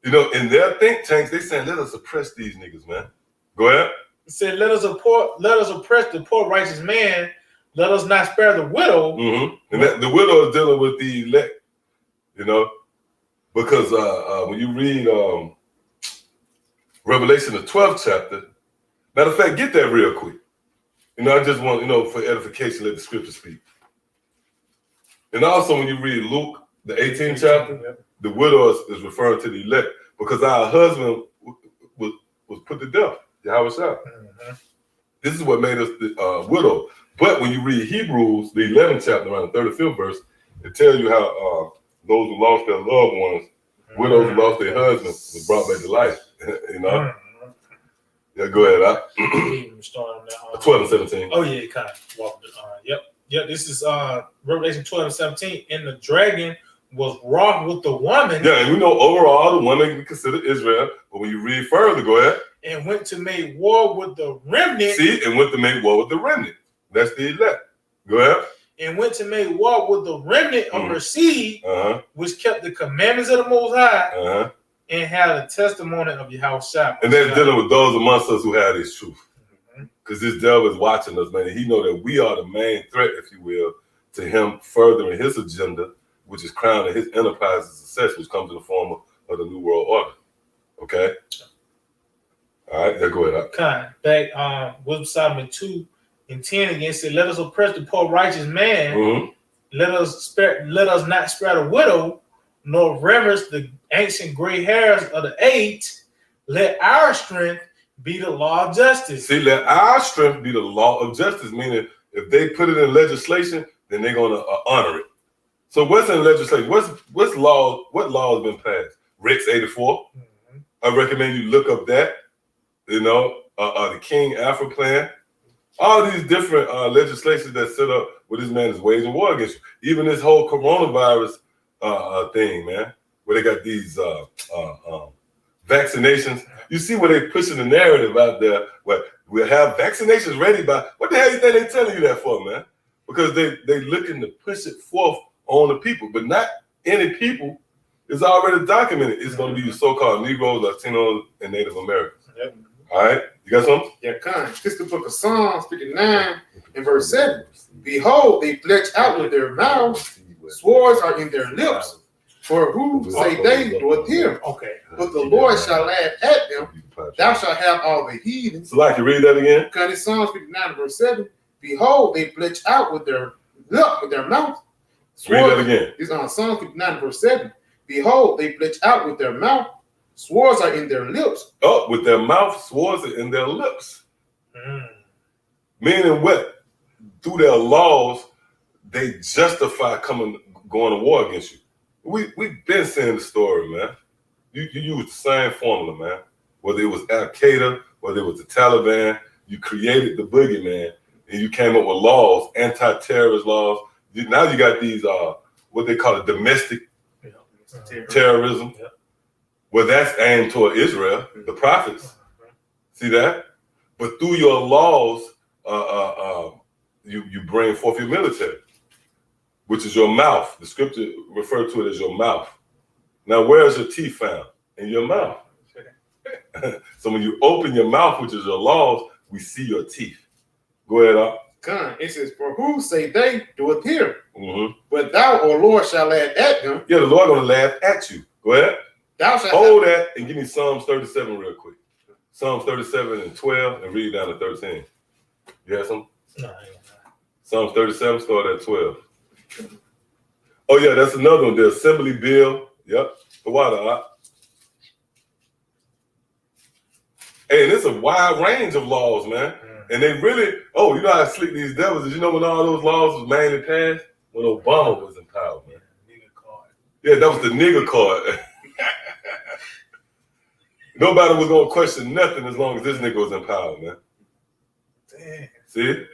You know, in their think tanks, they saying, let us oppress these niggas, man. Go ahead. It said, let us oppress the poor righteous man. Let us not spare the widow. And the widow is dealing with the elect, you know, because when you read Revelation, the 12th chapter, matter of fact, get that real quick. You know, I just want, you know, for edification, let the scripture speak. And also when you read Luke, the 18th chapter, the widow is referring to the elect because our husband was put to death. Yahweh Shah. This is what made us the widow. But when you read Hebrews, the 11th chapter, around the 35th verse, it tells you how those who lost their loved ones, widows who lost their husbands, was brought back to life. You know? Yeah, go ahead. Start on that. 12 and 17. Oh yeah, kind of. Yep. This is Revelation 12 and 17. And the dragon was wroth with the woman. Yeah, and we know overall the woman we consider Israel, but when you read further, go ahead. And went to make war with the remnant. See, and went to make war with the remnant. That's the elect. Go ahead. And went to make war with the remnant of her seed, which kept the commandments of the Most High, and had a testimony of Yahushua. And they're dealing with those amongst us who have this truth. Because this devil is watching us, man. And he know that we are the main threat, if you will, to him furthering his agenda, which is crowning his enterprise's success, which comes in the form of the New World Order. Okay? All right, go ahead. Back, Wisdom Solomon 2 and 10 again said, let us oppress the poor righteous man. Let us not spare the widow, nor reverence the ancient gray hairs of the aged. Let our strength be the law of justice. See, let our strength be the law of justice, meaning if they put it in legislation, then they're going to honor it. So what's in legislation? What law has been passed? Rex 84. I recommend you look up that. You know, the King Afro Plan. All these different legislations that set up where this man is waging war against you. Even this whole coronavirus thing, man, where they got these vaccinations. You see where they pushing the narrative out there where we'll have vaccinations ready by, what the hell you think they telling you that for, man? Because they looking to push it forth on the people, but not any people. It's already documented. It's going to be the so-called Negroes, Latinos, and Native Americans. Yep. All right, you got something? Yeah, this is the book of Psalms 59 and verse 7. Behold, they fletch out with their mouths, swords are in their lips. For who say they doeth hear? Okay. But the Lord shall laugh at them. Thou shalt have all the heathens. So, like, you read that again? Because Psalms 59 and verse 7. Behold, they fletch out with their lip, with their mouth. Read that again. It's on Psalms 59 and verse 7. Behold, they fletch out with their mouth. Swords are in their lips. Oh, with their mouth, swords are in their lips. Meaning what? Through their laws, they justify going to war against you. We've been seeing the story, man. You use the same formula, man. Whether it was Al Qaeda, whether it was the Taliban, you created the boogeyman, and you came up with laws, anti-terrorist laws. Now you got these, what they call it, domestic terrorism. Well, that's aimed toward Israel, the prophets. See that? But through your laws, you bring forth your military, which is your mouth. The scripture referred to it as your mouth. Now, where is your teeth found? In your mouth. So when you open your mouth, which is your laws, we see your teeth. Go ahead, Up. It says, for who say they doeth hear? But thou, O Lord, shall laugh at them. Yeah, the Lord going to laugh at you. Go ahead. Thou shalt hold that and give me Psalms 37 real quick. Psalms 37 and 12 and read down to 13. You have some? No. Psalms 37 start at 12. Oh yeah, that's another one. The Assembly Bill. Yep. The water. Hey, and it's a wide range of laws, man. And they really, you know how slick these devils is. You know when all those laws was mainly passed? When Obama was in power, man. Nigger card. Yeah, that was the nigger card. Nobody was gonna question nothing as long as this nigga was in power, man. Damn. See?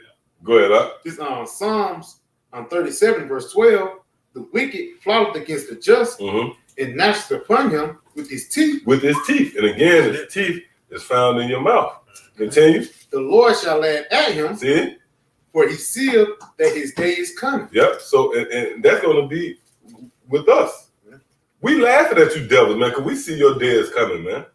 Go ahead, Up. This Psalms 37, verse 12. The wicked plotted against the just and gnashed upon him with his teeth. With his teeth. And again, his teeth is found in your mouth. Continue. The Lord shall laugh at him. See? For he seeth that his day is coming. Yep. So, and that's going to be with us. We laughing at you devils, man, because we see your day is coming, man.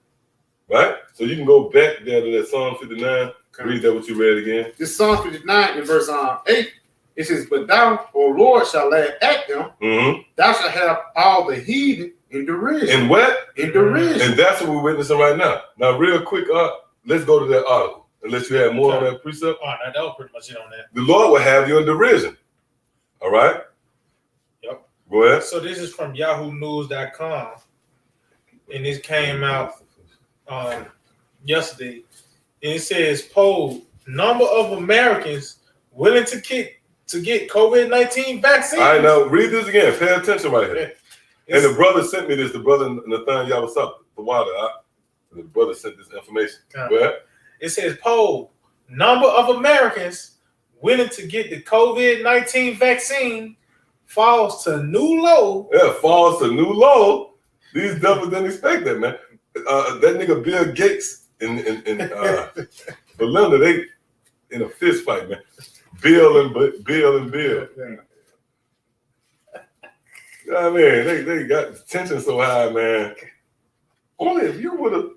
Right? So you can go back there to that Psalm 59. Read that what you read again. This Psalm 59 in verse 8. It says, but thou, O Lord, shall laugh at them. Thou shalt have all the heathen in derision. And what? In derision. And that's what we're witnessing right now. Now, real quick, let's go to that article. Unless you have more on that precept. All right, that was pretty much it on that. The Lord will have you in derision. All right? Yep. Go ahead. So this is from yahoonews.com. And this came out yesterday. And it says, poll, number of Americans willing to get COVID-19 vaccine. All right, now read this again. Pay attention right here. And the brother sent me this, the brother Nathan Yabasap, the water. The brother sent this information. Go ahead. It says poll, number of Americans willing to get the COVID-19 vaccine falls to new low. Yeah, falls to new low. These devils didn't expect that, man. That nigga Bill Gates and Belinda, they in a fist fight, man. Bill and Bill. You know what I mean? They got the tension so high, man. Only if you would have.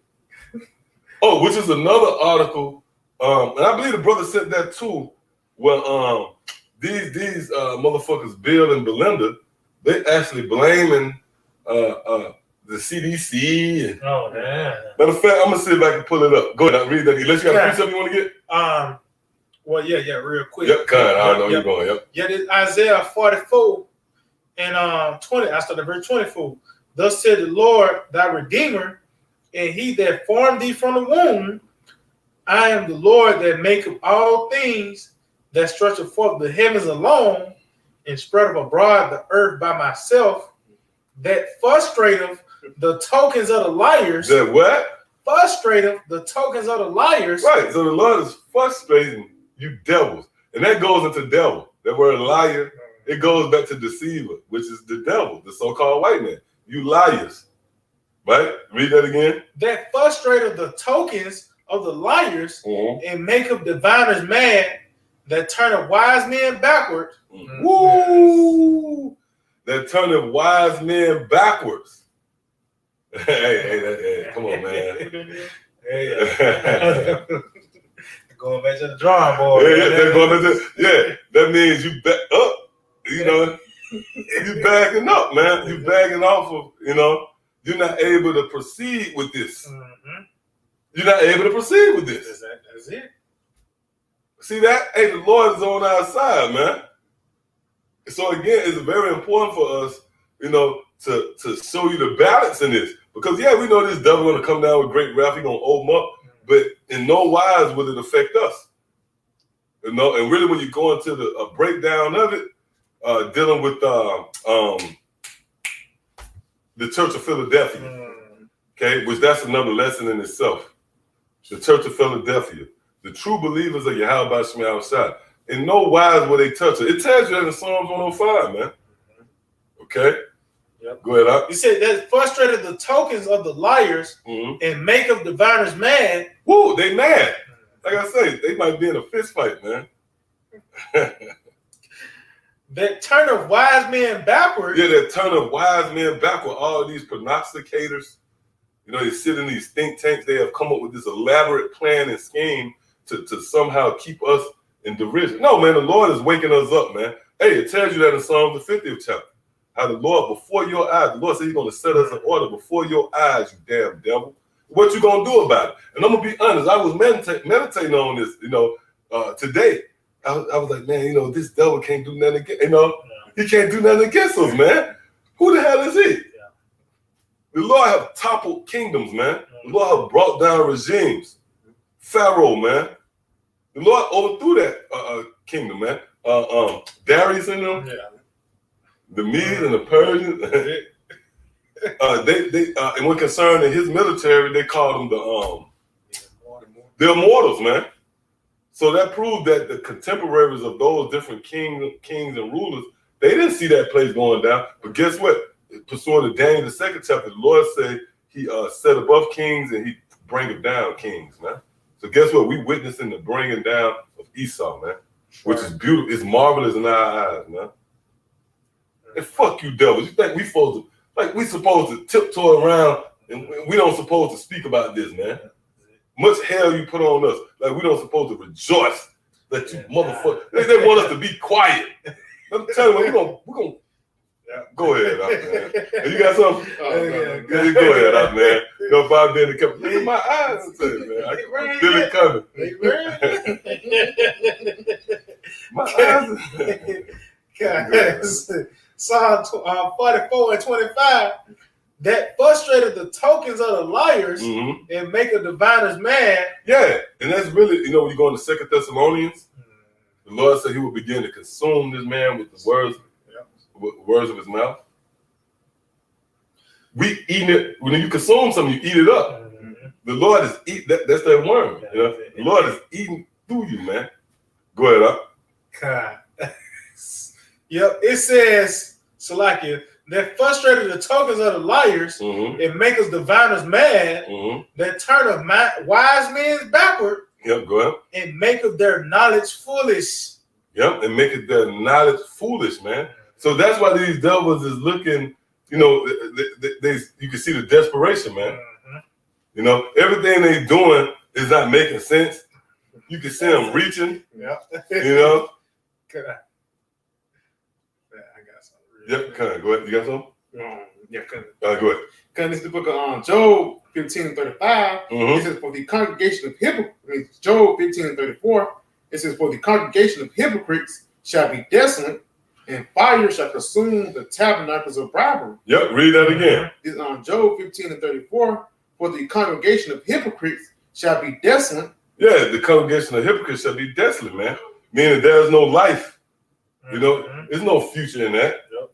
Oh, which is another article. And I believe the brother said that too. Well, these motherfuckers, Bill and Belinda, they actually blaming the CDC. And, oh man. Matter of fact, I'm gonna see if I can pull it up. Go ahead, read that. Unless you got a piece something you want to get. Well, yeah, real quick. Yep, kind. I know you're going. Yep. Yeah, this Isaiah 44 and 20. I started verse 24. Thus said the Lord, thy Redeemer, and he that formed thee from the womb. I am the Lord that maketh all things, that stretcheth forth the heavens alone, and spreadeth abroad the earth by myself, that frustrateth the tokens of the liars. That what? Frustrateth the tokens of the liars. Right. So the Lord is frustrating you devils. And that goes into devil. That word liar, it goes back to deceiver, which is the devil, the so-called white man. You liars. Right? Read that again. That frustrateth the tokens of the liars, and maketh diviners mad, that turneth wise men backward. Woo! That turneth wise men backwards. Hey, come on, man. Going back to the drawing board. That means you back up. You know, you backing up, man. You backing off of, you're not able to proceed with this. Mm-hmm. You're not able to proceed with this. That's it. See that? Hey, the Lord is on our side, man. So again, it's very important for us, to show you the balance in this. Because we know this devil gonna come down with great wrath, he gonna open up, but in no wise will it affect us. And really when you go into the breakdown of it, dealing with the Church of Philadelphia, okay, which that's another lesson in itself. The Church of Philadelphia, the true believers of Yahweh Shema Shai. In no wise will they touch it. It tells you that in Psalms 105, man. Okay? Yep. Go ahead. You said that frustrated the tokens of the liars and make of diviners mad. Woo, they mad. Like I say, they might be in a fist fight, man. That turn of wise men backward. Yeah, that turn of wise men backward. All these prognosticators, they sit in these think tanks. They have come up with this elaborate plan and scheme to somehow keep us in derision. No, man, the Lord is waking us up, man. Hey, it tells you that in Psalms the 50th chapter. How the Lord, before your eyes, the Lord said he's going to set us in order before your eyes, you damn devil. What you going to do about it? And I'm going to be honest, I was meditating on this, today. I was like, man, this devil can't do nothing against, he can't do nothing against us, man. Who the hell is he? Yeah. The Lord have toppled kingdoms, man. The Lord have brought down regimes. Pharaoh, man. The Lord overthrew that kingdom, man. Darius and them, the Medes and the Persians. And when concerned in his military, they called them the immortals, man. So that proved that the contemporaries of those different kings and rulers, they didn't see that place going down. But guess what? Pursuant to Daniel the 2nd chapter, the Lord said he set above kings and he bringeth down kings, man. So guess what? We witnessing the bringing down of Esau, man, which is beautiful. It's marvelous in our eyes, man. And fuck you, devils. You think we supposed to tiptoe around and we don't supposed to speak about this, man? Much hell you put on us. Like we don't supposed to rejoice that you motherfucker. They want us to be quiet. I'm telling you, we're gonna go ahead, man. You got something? Go ahead, man. If I've been look at my eyes and say, man, I can feel it coming. My eyes. Psalm 44 and 25. That frustrated the tokens of the liars and make the diviners mad. Yeah, and that's really, when you go into 2 Thessalonians, the Lord said he will begin to consume this man with the words of his mouth. We eat it, when you consume something, you eat it up. The Lord is eating. That's that worm. You know? The Lord is eating through you, man. Go ahead, up. God. Yep. It says, Salakia, that frustrated the tokens of the liars Mm-hmm. and make us diviners mad, Mm-hmm. that turn of wise men backward Yep, go ahead. and make of their knowledge foolish. Yep, and make it their knowledge foolish, man. So that's why these devils is looking, you know, they you can see the desperation, man. Mm-hmm. You know, everything they doing is not making sense. You can see them reaching, Yep. you know. Can I got something. Yep, kind of. Go ahead. You got something? Yeah, because Go ahead. this is the book of Job 15:35. Mm-hmm. It says, for the congregation of hypocrites, Job 15:34, it says, for the congregation of hypocrites shall be desolate, and fire shall consume the tabernacles of bribery. Yep, read that again. This is Job 15:34, for the congregation of hypocrites shall be desolate. Yeah, the congregation of hypocrites shall be desolate, man. Meaning there's no life. You know, there's no future in that. Yep.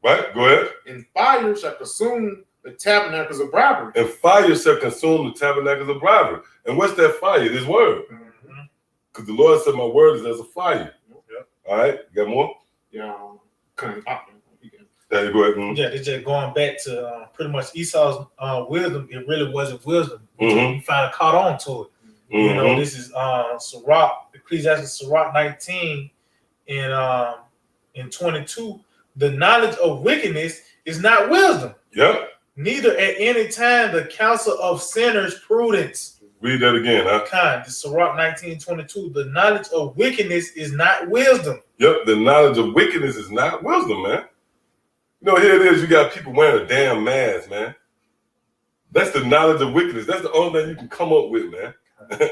Right? Go ahead. And fire shall consume the tabernacles of bribery. And fire shall consume the tabernacles of bribery. And what's that fire? This word. Because the Lord said my word is as a fire. Yep. All right, you got more? Yeah, Yeah, you go ahead. Mm-hmm. Yeah, it's just going back to pretty much Esau's wisdom. It really wasn't wisdom. Mm-hmm. You finally caught on to it. You know, this is Sirach, Ecclesiastes Sirach 19 in 22. The knowledge of wickedness is not wisdom. Yep. Neither at any time the counsel of sinners prudence. Read that again, huh? Kind. The Sirach 19:22. The knowledge of wickedness is not wisdom. Yep, the knowledge of wickedness is not wisdom, man. You know, here it is, you got people wearing a damn mask, man. That's the knowledge of wickedness. That's the only thing you can come up with, man.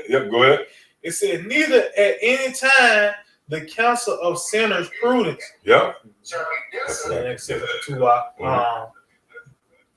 Yep, go ahead. It said, neither at any time the counsel of sinners prudence. Yep.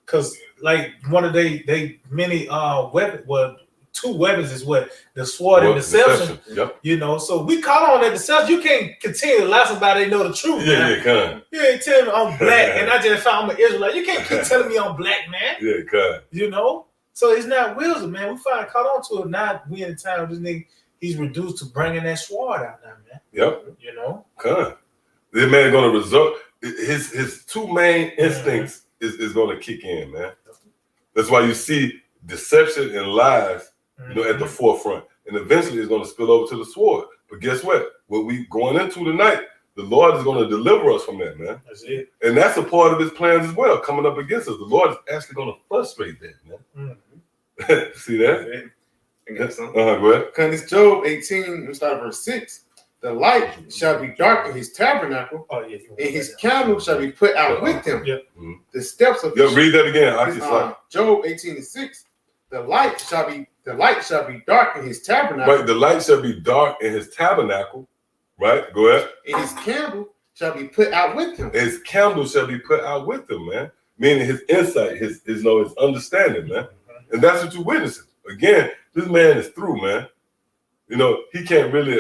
Because like one of they many weapon, well, two weapons is what the sword and deception. Yep. You know, so we caught on that deception. You can't continue to lie somebody they know the truth. Yeah, man. yeah, kind. You ain't telling me I'm black and I just found I'm an Israelite. You can't keep telling me I'm black, man. Yeah, kind. You know? So it's not wisdom, man. We finally caught on to it. Now we in the time this nigga, he's reduced to bringing that sword out now, man. Yep. You know? Kind. This man gonna result his two main instincts is gonna kick in, man. That's why you see deception and lies, you know, at the forefront. And eventually it's gonna spill over to the sword. But guess what? What we going into tonight, the Lord is gonna deliver us from that, man. That's it. And that's a part of his plans as well, coming up against us. The Lord is actually gonna frustrate that, man. See that? Go ahead. Because it's Job 18, we start at verse 6. The light shall be dark in his tabernacle, and his candle shall be put out with him. Yep. The steps of read that again. I just Job 18:6. The light shall be dark in his tabernacle. Right, the light shall be dark in his tabernacle. Right, go ahead. And his candle shall be put out with him. His candle shall be put out with him, man. Meaning his insight, his understanding, man. And that's what you're witnessing. Again, this man is through, man. You know, he can't really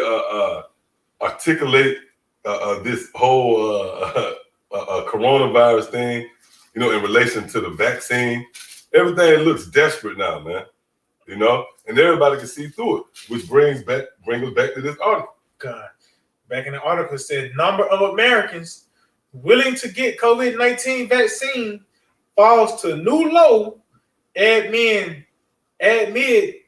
articulate this whole coronavirus thing, you know, in relation to the vaccine. Everything looks desperate now, man. You know, and everybody can see through it, which brings us back to this article. God. Back in the article, it said number of Americans willing to get COVID-19 vaccine falls to new low amid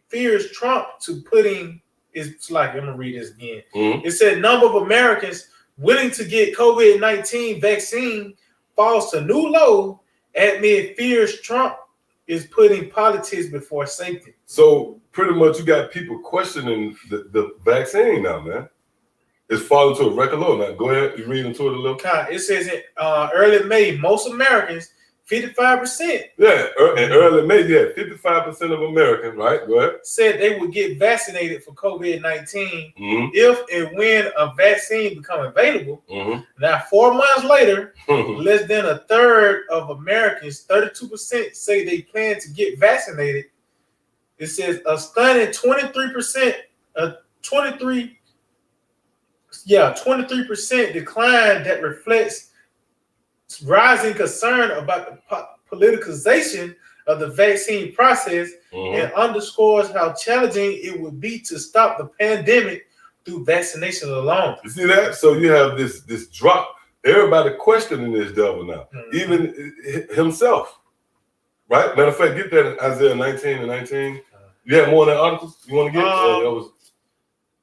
fears Trump to putting. It's like, I'm gonna read this again. It said number of Americans willing to get COVID-19 vaccine falls to new low amid fears Trump is putting politics before safety. So pretty much you got people questioning the vaccine now, man. It's falling to a record low. Now go ahead, you read into it a little. It says in early May, most Americans, 55%. Yeah, in early May, 55% of Americans, right? Go ahead. Said they would get vaccinated for COVID-19 if and when a vaccine become available. Now, 4 months later, less than a third of Americans, 32%, say they plan to get vaccinated. It says a stunning 23%, 23% decline that reflects rising concern about the politicization of the vaccine process and underscores how challenging it would be to stop the pandemic through vaccination alone. You see that? So you have this drop. Everybody questioning this devil now, even himself. Right? Matter of fact, get that in Isaiah 19 and 19. You have more than articles you want to get?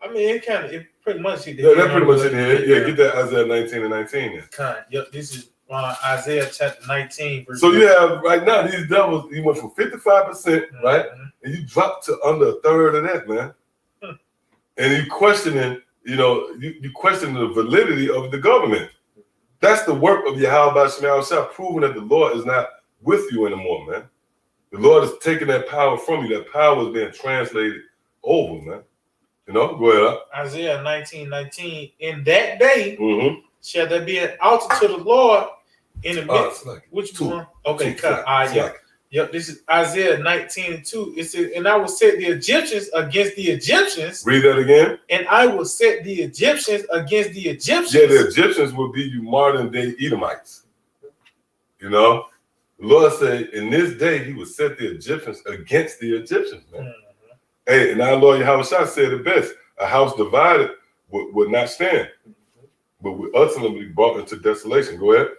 I mean, it pretty much hit the head. That pretty much hit the head. Yeah, get that Isaiah 19 and 19 then. Yep, this is Isaiah chapter 19. So you have right now these devils, you went from 55%, right? And you dropped to under a third of that, man. And you questioning, you question the validity of the government. That's the work of Yahweh Shema Shah, proving that the Lord is not with you anymore, man. The Lord is taking that power from you. That power is being translated over, man. Go ahead. Isaiah 19:19. In that day shall there be an altar to the Lord in the midst. Which one? Okay, cut. Yep, this is Isaiah 19:2. It says, and I will set the Egyptians against the Egyptians. Read that again. And I will set the Egyptians against the Egyptians. Yeah, the Egyptians will be you modern day Edomites. The Lord said, in this day, he will set the Egyptians against the Egyptians, man. Hey, and our Lord Yahweh Shah said it best. A house divided would not stand, but would ultimately be brought into desolation. Go ahead.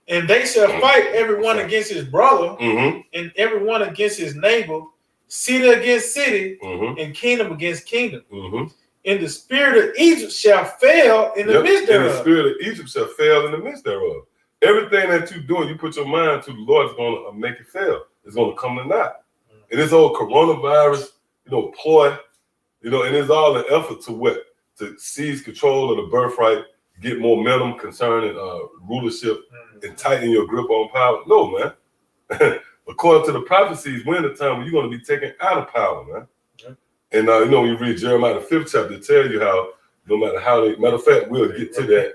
And they shall fight everyone against his brother, and everyone against his neighbor, city against city, and kingdom against kingdom. And the spirit of Egypt shall fail in the midst thereof. And the spirit of Egypt shall fail in the midst thereof. Everything that you're doing, you put your mind to, the Lord is going to make it fail. It's going to come to naught. And this whole coronavirus, ploy, and it's all an effort to what? To seize control of the birthright, get momentum concerning rulership, and tighten your grip on power. No, man. According to the prophecies, we're in the time when you're going to be taken out of power, man. And when you read Jeremiah the 5th chapter, it tells you how no matter how matter of fact, we'll get to that.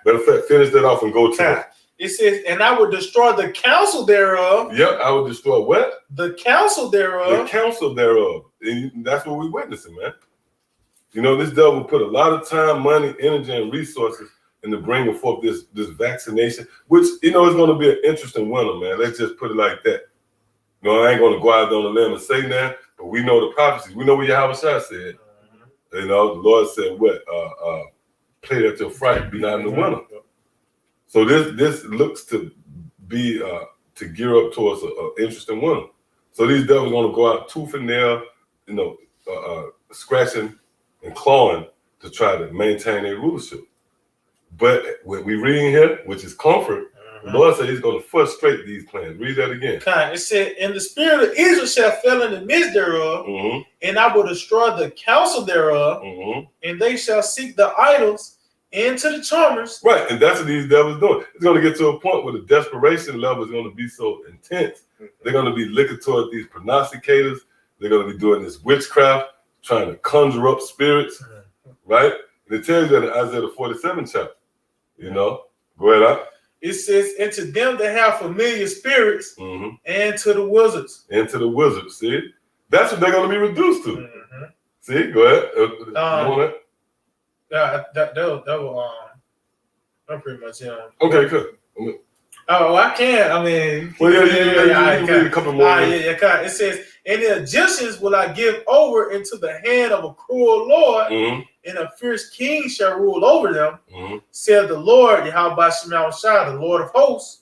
Matter of fact, finish that off and go to that. It says, and I will destroy the counsel thereof. Yep, I will destroy what? The counsel thereof. The counsel thereof. And that's what we're witnessing, man. This devil put a lot of time, money, energy, and resources into bringing forth this vaccination, which, is going to be an interesting winter, man. Let's just put it like that. I ain't going to go out there on the limb and say that, but we know the prophecies. We know what Yahweh Shah said. The Lord said, what? Play at your fright, be not in the winter. So this looks to be to gear up towards an interesting winter. So these devils are going to go out tooth and nail, scratching and clawing to try to maintain their rulership. But what we read here, which is comfort, the Lord said he's going to frustrate these plans. Read that again. It said, and the spirit of Israel shall fail in the midst thereof, and I will destroy the counsel thereof, and they shall seek the idols and to the charmers. Right, and that's what these devils doing. It's going to get to a point where the desperation level is going to be so intense. They're going to be looking toward these prognosticators. They're going to be doing this witchcraft, trying to conjure up spirits, right? And it tells you that in Isaiah the 47th chapter. Go ahead. It says, and to them that have familiar spirits, and to the wizards. And to the wizards, see? That's what they're going to be reduced to. See? Go ahead. That pretty much, Okay, good. Oh, I can't. I mean, well, you read a couple more. It says, and the Egyptians will I give over into the hand of a cruel Lord, and a fierce king shall rule over them, said the Lord, Yahweh Shema Shah, the Lord of hosts.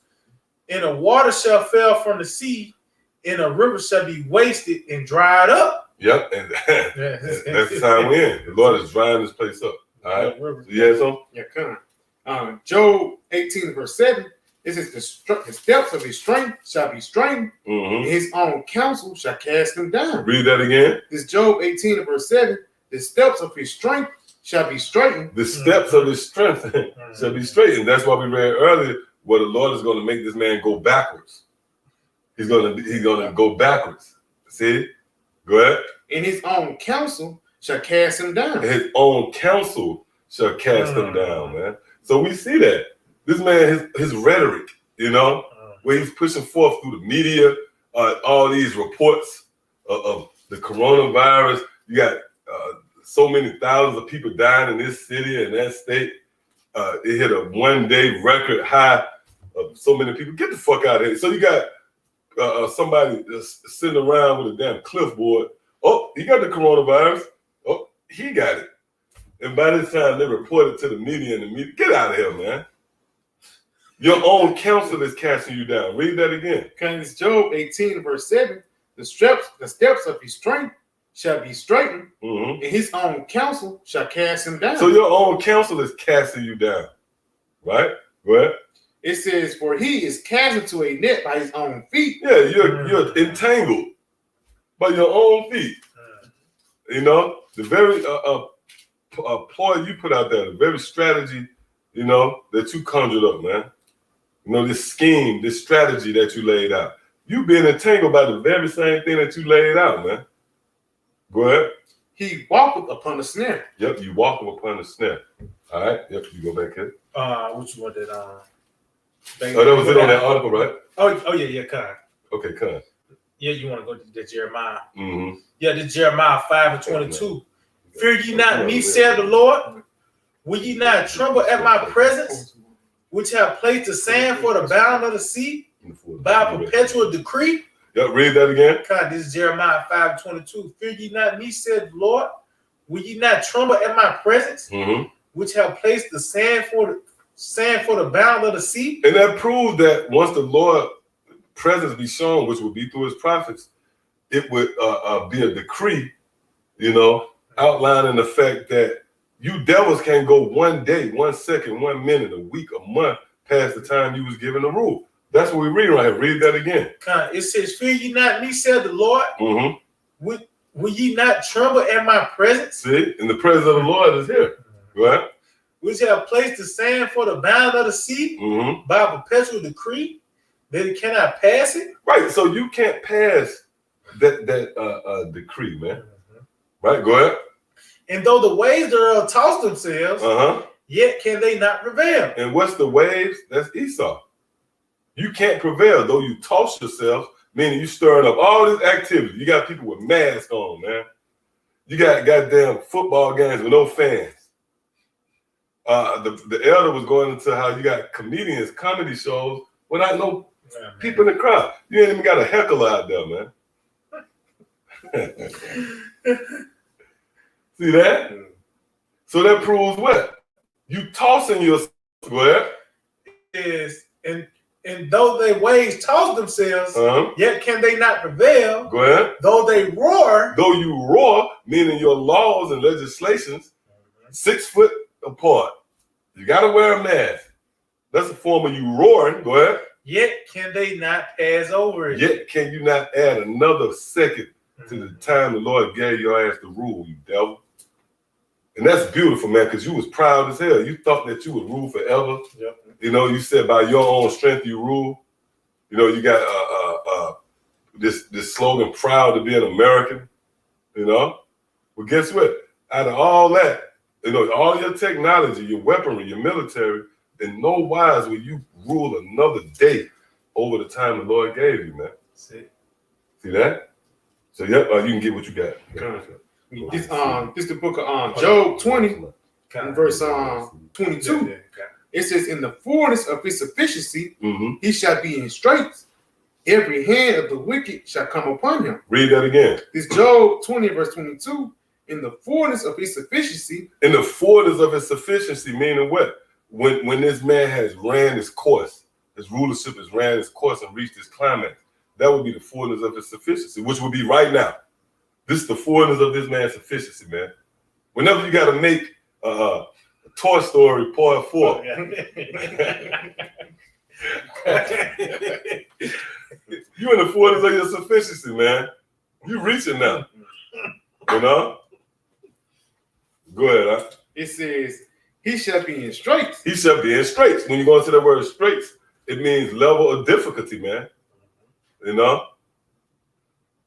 And the water shall fail from the sea, and a river shall be wasted and dried up. Yep, and that's the time we're in. The Lord is drying this place up. All right. So you had some? Yeah, come on. Job 18 verse 7. It says the steps of his strength shall be strained, and his own counsel shall cast him down. Read that again. This Job 18 verse 7. The steps of his strength shall be straightened. The steps of his strength shall be straightened. That's why we read earlier where the Lord is going to make this man go backwards. He's going to go backwards. See? Go ahead. And his own counsel shall cast him down. His own counsel shall cast him down, man. So we see that. This man, his rhetoric, where he's pushing forth through the media, all these reports of the coronavirus. You got so many thousands of people dying in this city and that state. It hit a one-day record high of so many people. Get the fuck out of here. So you got somebody that's sitting around with a damn clipboard. Oh, he got the coronavirus. Oh, he got it. And by this time, they report it to the media, and the media, get out of here, man. Your own counsel is casting you down. Read that again. Because Job 18, verse 7, the steps of his strength shall be straightened, and his own counsel shall cast him down. So your own counsel is casting you down, right? Go ahead. It says, for he is cast into a net by his own feet. Yeah, you're entangled by your own feet. You know, the very ploy you put out there, the very strategy, you know, that you conjured up, man. You know, this scheme, this strategy that you laid out. You being entangled by the very same thing that you laid out, man. Go ahead. He walketh upon the snare. Yep, you walk upon the snare. All right. Yep, you go back here. Which one did that was it on that article, right? Oh yeah, Con. Okay, Con. Yeah, you want to go to the Jeremiah. Mm-hmm. Yeah, the Jeremiah 5:22. Fear ye not me, said the Lord. Will ye not tremble at my presence, which have placed the sand for the bound of the sea by a perpetual decree? Yep, read that again. God, this is Jeremiah 5:22. Fear ye not me, said the Lord. Will ye not tremble at my presence, which have placed the sand for the bound of the sea? And that proves that once the Lord's presence be shown, which would be through his prophets, it would be a decree, you know, outlining the fact that you devils can't go 1 day, 1 second, 1 minute, a week, a month past the time you was given the rule. That's what we read right here. Read that again. It says, fear ye not me, said the Lord. Will ye not tremble at my presence? See, and the presence of the Lord is here, right? Which have placed the sand for the bound of the sea by a perpetual decree that it cannot pass it. Right, so you can't pass that decree, man. Right, go ahead. And though the waves thereof toss themselves, yet can they not prevail. And what's the waves? That's Esau. You can't prevail, though you toss yourself, meaning you stirring up all this activity. You got people with masks on, man. You got goddamn football games with no fans. The elder was going into how you got comedians, comedy shows without no people in the crowd. You ain't even got a heckler out there, man. See that? So that proves what? You tossing yourself. Go ahead. Is and though they waves toss themselves, yet can they not prevail. Go ahead. Though they roar. Though you roar, meaning your laws and legislations 6 foot apart. You gotta wear a mask. That's a form of you roaring. Go ahead. Yet can they not pass over it. Yet can you not add another second to the time the Lord gave your ass the rule, you devil. And that's beautiful, man, because you was proud as hell. You thought that you would rule forever. Yep. You know, you said by your own strength you rule. You know, you got this slogan, proud to be an American. You know? Well, guess what? Out of all that, you know, all your technology, your weaponry, your military, in no wise will you rule another day over the time the Lord gave you, man. See that? So yep, you can get what you got. This the book of Job 20, verse 22. It says, in the fullness of his sufficiency, he shall be in straits. Every hand of the wicked shall come upon him. Read that again. This Job 20, verse 22. In the fullness of his sufficiency. In the fullness of his sufficiency, meaning what? When this man has ran his course, his rulership has ran its course and reached its climax, that would be the fullness of his sufficiency, which would be right now. This is the fullness of this man's sufficiency, man. Whenever you got to make a Toy Story Part 4, you in the fullness of your sufficiency, man. You reaching now, you know? Go ahead, huh? It says, he shall be in straits. He shall be in straits. When you go into that word straits, it means level of difficulty, man. You know?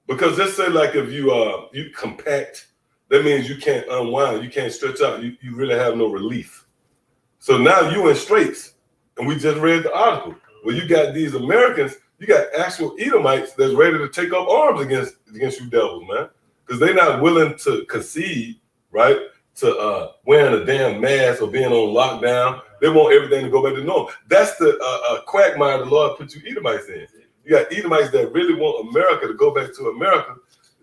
Because let's say like if you compact, that means you can't unwind, you can't stretch out, you really have no relief. So now you in straits. And we just read the article where you got these Americans, you got actual Edomites that's ready to take up arms against you devils, man. Because they're not willing to concede, right? To wearing a damn mask or being on lockdown. They want everything to go back to normal. That's the quagmire the Lord put you Edomites in. You got Edomites that really want America to go back to America.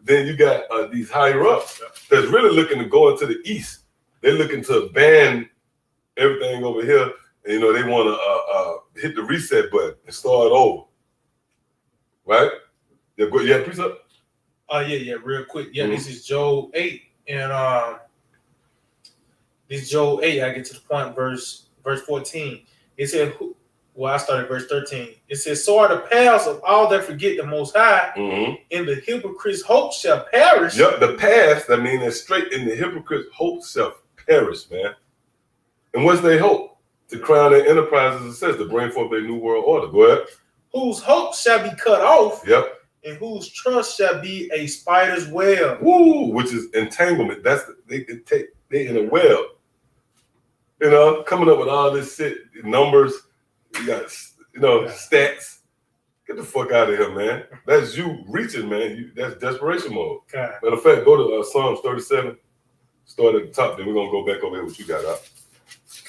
Then you got these higher ups that's really looking to go into the east. They're looking to ban everything over here. And, you know, they want to hit the reset button and start over. Right? Yeah, go. Yeah, please up. Yeah, real quick. Yeah, This is Joel 8, and this Joel 8. I get to the point, verse 14. It said, well, I started verse 13. It says, so are the paths of all that forget the Most High, and the hypocrite's hope shall perish. Yep, the paths, that means it's straight in the hypocrite's hope shall perish, man. And what's their hope? To crown their enterprises, it says, to bring forth their new world order. Go ahead. Whose hope shall be cut off. Yep. And whose trust shall be a spider's web. Woo, which is entanglement. That's they in a web. You know, coming up with all this shit, numbers, you got, you know, stats. Get the fuck out of here, man. That's you reaching, man. That's desperation mode. Okay. Matter of fact, go to Psalms 37. Start at the top, then we're gonna go back over here what you got out.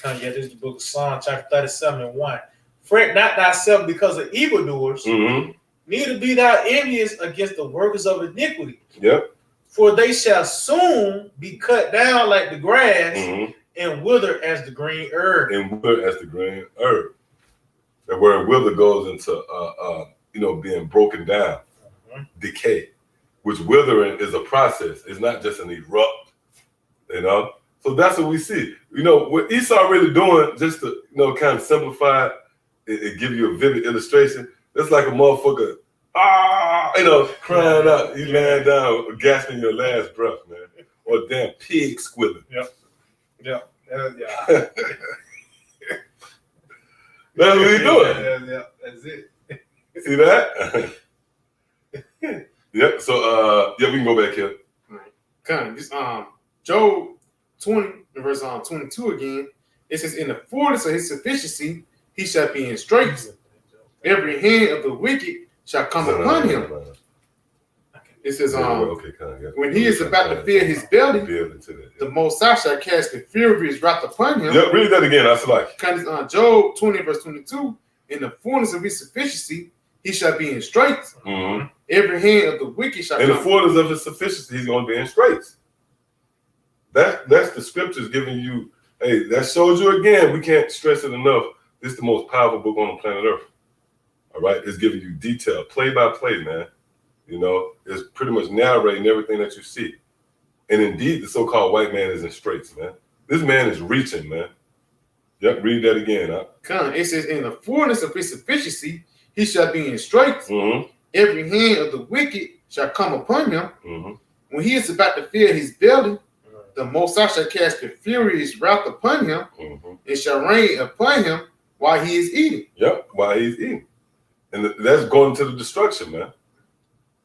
Okay, yeah, this is the book of Psalms, chapter 37 and 1. Fret not thyself because of evildoers, neither be thou envious against the workers of iniquity. Yep. For they shall soon be cut down like the grass and wither as the green herb. And wither as the green herb. That word wither goes into you know, being broken down, decay. Which withering is a process. It's not just an erupt, you know. So that's what we see. You know, what Esau really doing, just to, you know, kind of simplify it give you a vivid illustration. It's like a motherfucker, you know, crying out, you laying down, gasping your last breath, man. Or damn pig squealing. Yep. That's what he doing. Yeah, that's it. See that? Yep. So yeah, we can go back here. Kind of this Job 20 verse 22 again. It says, in the fullness of his sufficiency, he shall be in straits. Every hand of the wicked shall come upon him. It says, when he is about to fill his belly, the Most High shall cast the fury of his wrath upon him. Yeah, read that again. That's like Job 20 verse 22. In the fullness of his sufficiency, he shall be in straits. Every hand of the wicked shall in the fullness of his sufficiency, he's going to be in straits. That's the scriptures giving you. Hey, that shows you again. We can't stress it enough. This is the most powerful book on the planet Earth. All right, it's giving you detail, play by play, man. You know, it's pretty much narrating everything that you see. And indeed, the so-called white man is in straits, man. This man is reaching, man. Yep, read that again. It says, in the fullness of his sufficiency, he shall be in straits. Every hand of the wicked shall come upon him. When he is about to fill his belly, the Most High shall cast the fury of his wrath upon him, and shall rain upon him while he is eating. Yep, while he's eating. And that's going to the destruction, man.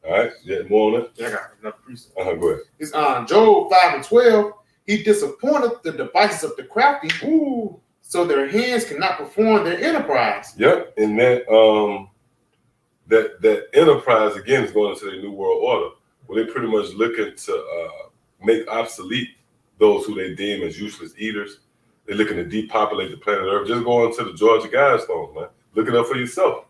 All right, yeah, more on it. Yeah, I got another precept. Go ahead. It's Job 5 and 12. He disappointed the devices of the crafty, so their hands cannot perform their enterprise. Yep, and that that enterprise again is going into the new world order, where they pretty much looking to make obsolete those who they deem as useless eaters. They're looking to depopulate the planet Earth. Just go into the Georgia Guidestones, man. Look it up for yourself.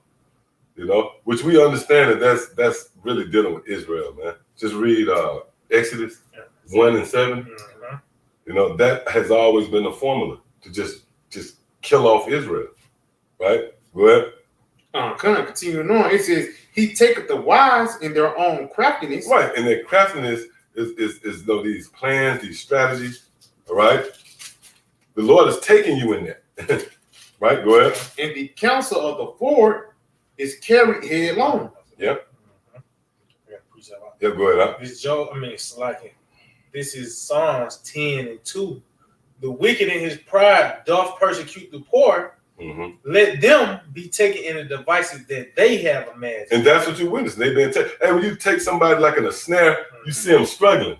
You know, which we understand that's really dealing with Israel, man. Just read Exodus 1 and 7. You know, that has always been the formula to just kill off Israel, right? Go ahead. Continuing on, it says, he taketh the wise in their own craftiness. Right, and their craftiness is you know, these plans, these strategies, all right? The Lord is taking you in there, right? Go ahead. And the counsel of the forward is carried headlong. Yep. Yeah, go ahead. This Job, it's like this is Psalms 10 and 2. The wicked in his pride doth persecute the poor. Let them be taken in the devices that they have imagined. And that's what you witness. They've been taken. And when you take somebody like in a snare, you see them struggling.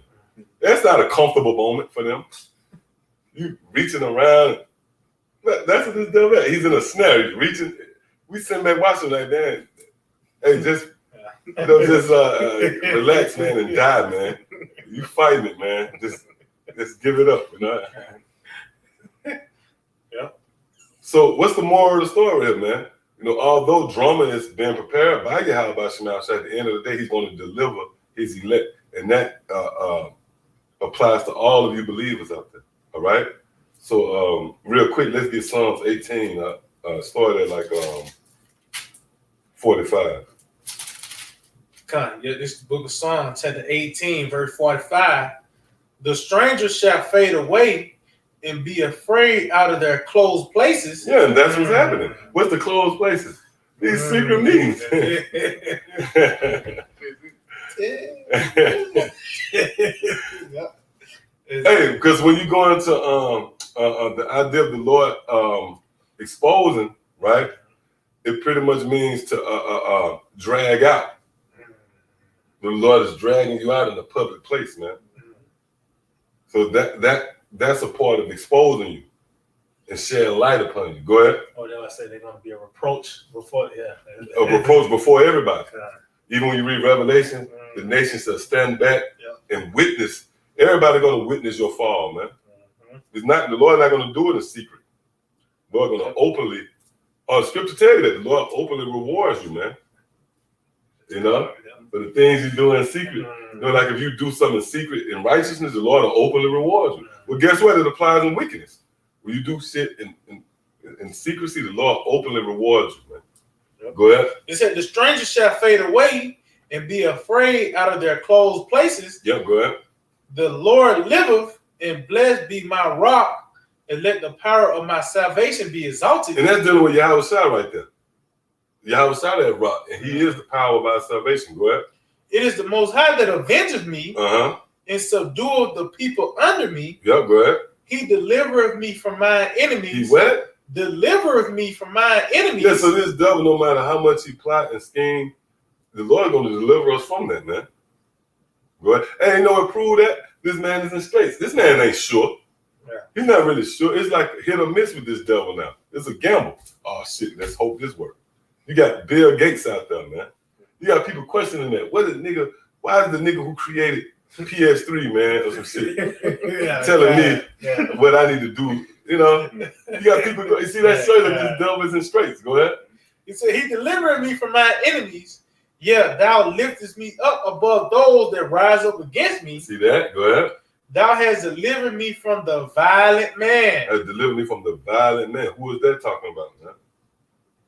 That's not a comfortable moment for them. You reaching around. That's what this devil is. He's in a snare. He's reaching. We sitting back watching like, man, hey, just relax, man, and die, man. You fighting it, man. Just give it up, you know. Yeah. So what's the moral of the story here, man? You although Drummond is being prepared by Yahweh Shema, at the end of the day, he's going to deliver his elect. And that applies to all of you believers out there. All right? So real quick, let's get Psalms 18. Start at like 45. This is the book of Psalms, chapter 18, verse 45. The stranger shall fade away and be afraid out of their closed places. Yeah, and that's what's happening. What's the closed places? These secret meetings. Hey, because when you go into the idea of the Lord exposing, right, it pretty much means to drag out. The Lord is dragging you out in a public place, man. So that's a part of exposing you and shedding light upon you. Go ahead. Oh, then I say they're going to be a reproach before, A reproach before everybody. Even when you read Revelation, the nations shall stand back and witness. Everybody going to witness your fall, man. It's not the Lord not going to do it in secret. The Lord going to openly. The scripture tell you that the Lord openly rewards you, man. You know, for the things you do in secret. You know, like if you do something in secret in righteousness, the Lord will openly reward you. Well, guess what? It applies in wickedness. When you do shit in secrecy, the Lord openly rewards you, man. Go ahead. It said, the stranger shall fade away and be afraid out of their closed places. Yep, go ahead. The Lord liveth, and blessed be my rock, and let the power of my salvation be exalted. And that's dealing with Yahweh Shai right there. Yahweh Shai that rock, and he is the power of our salvation. Go ahead. It is the Most High that avengeth me, and subdueth the people under me. Yep, go ahead. He delivereth me from my enemies. He what? Delivereth me from my enemies. Yeah, so this devil, no matter how much he plot and scheme, the Lord is going to deliver us from that, man. Go ahead. Hey, you know what proved that? This man is in straits. This man ain't sure. Yeah. He's not really sure. It's like hit or miss with this devil now. It's a gamble. Oh, shit, let's hope this works. You got Bill Gates out there, man. You got people questioning that. Why is the nigga who created PS3, man, or some shit, telling me what I need to do? You know, you got people, you see that show that this devil is in straits. Go ahead. He said, he delivered me from my enemies. Yeah, thou liftest me up above those that rise up against me. See that? Go ahead. Thou hast delivered me from the violent man. Has delivered me from the violent man. Who is that talking about, man?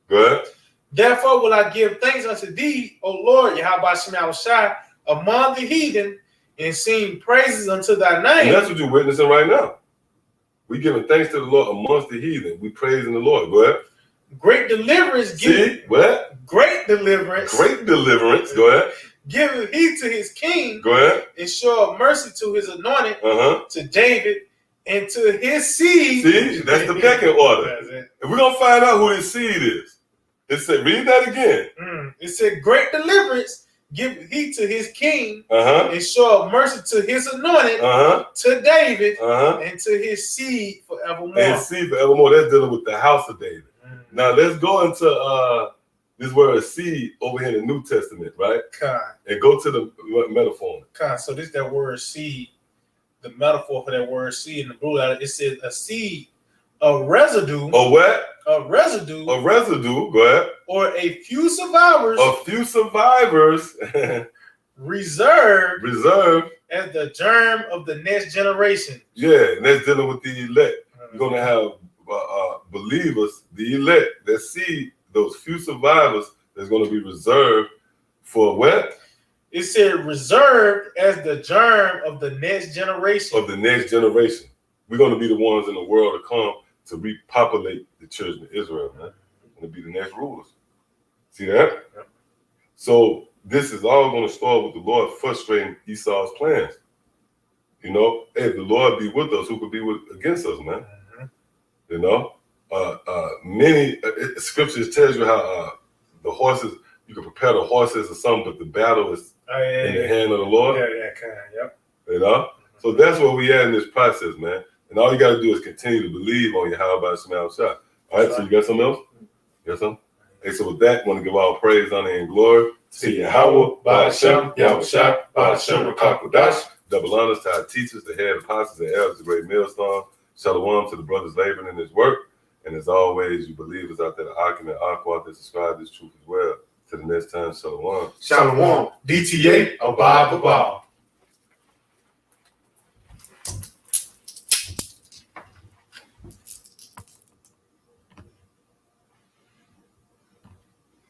Go ahead. Therefore will I give thanks unto thee, O Lord, Yahweh Shema Shai, among the heathen, and sing praises unto thy name. And that's what you're witnessing right now. We giving thanks to the Lord amongst the heathen. We praising the Lord. Go ahead. Great deliverance. See? What? Great deliverance. Great deliverance. Go ahead. Giving heed to his king. Go ahead. And show mercy to his anointed, to David, and to his seed. See? That's the pecking order. And we're going to find out who his seed is. It said, read that again. It said, great deliverance, give heed to his king, and show mercy to his anointed, to David, and to his seed forevermore. And seed forevermore. That's dealing with the house of David. Now let's go into this word seed over here in the New Testament, right? And go to the metaphor. So this is that word seed, the metaphor for that word seed in the blue letter. It says a seed, a residue. A what? A residue. A residue. Go ahead. Or a few survivors. A few survivors. reserved as the germ of the next generation. Yeah, and that's dealing with the elect. You're gonna have believers, the elect, that see those few survivors that's gonna be reserved for what? It said reserved as the germ of the next generation. Of the next generation. We're gonna be the ones in the world to come to repopulate the children of Israel, man. We're gonna be the next rulers. See that? Yeah. So this is all gonna start with the Lord frustrating Esau's plans. You know, hey, if the Lord be with us, who could be against us, man? You know, many scriptures tells you how the horses, you can prepare the horses or something, but the battle is in the hand of the Lord. You know, so that's where we at in this process, man. And all you got to do is continue to believe on your Yahweh Shema Shai. All right, so you got something else? You got something? Hey, so with that, I want to give all praise, honor, and glory to Yahweh, Ba'ashem, Yahweh Shai, Ba'ashem, Rakakodash. Double honors to our teachers, the head apostles and elders, the great millstone. Shalom to the brothers laboring in this work. And as always, you believers out there, the Akim and Aqua that subscribe this truth as well. To the next time, Shalom. Shalom. DTA, Abba.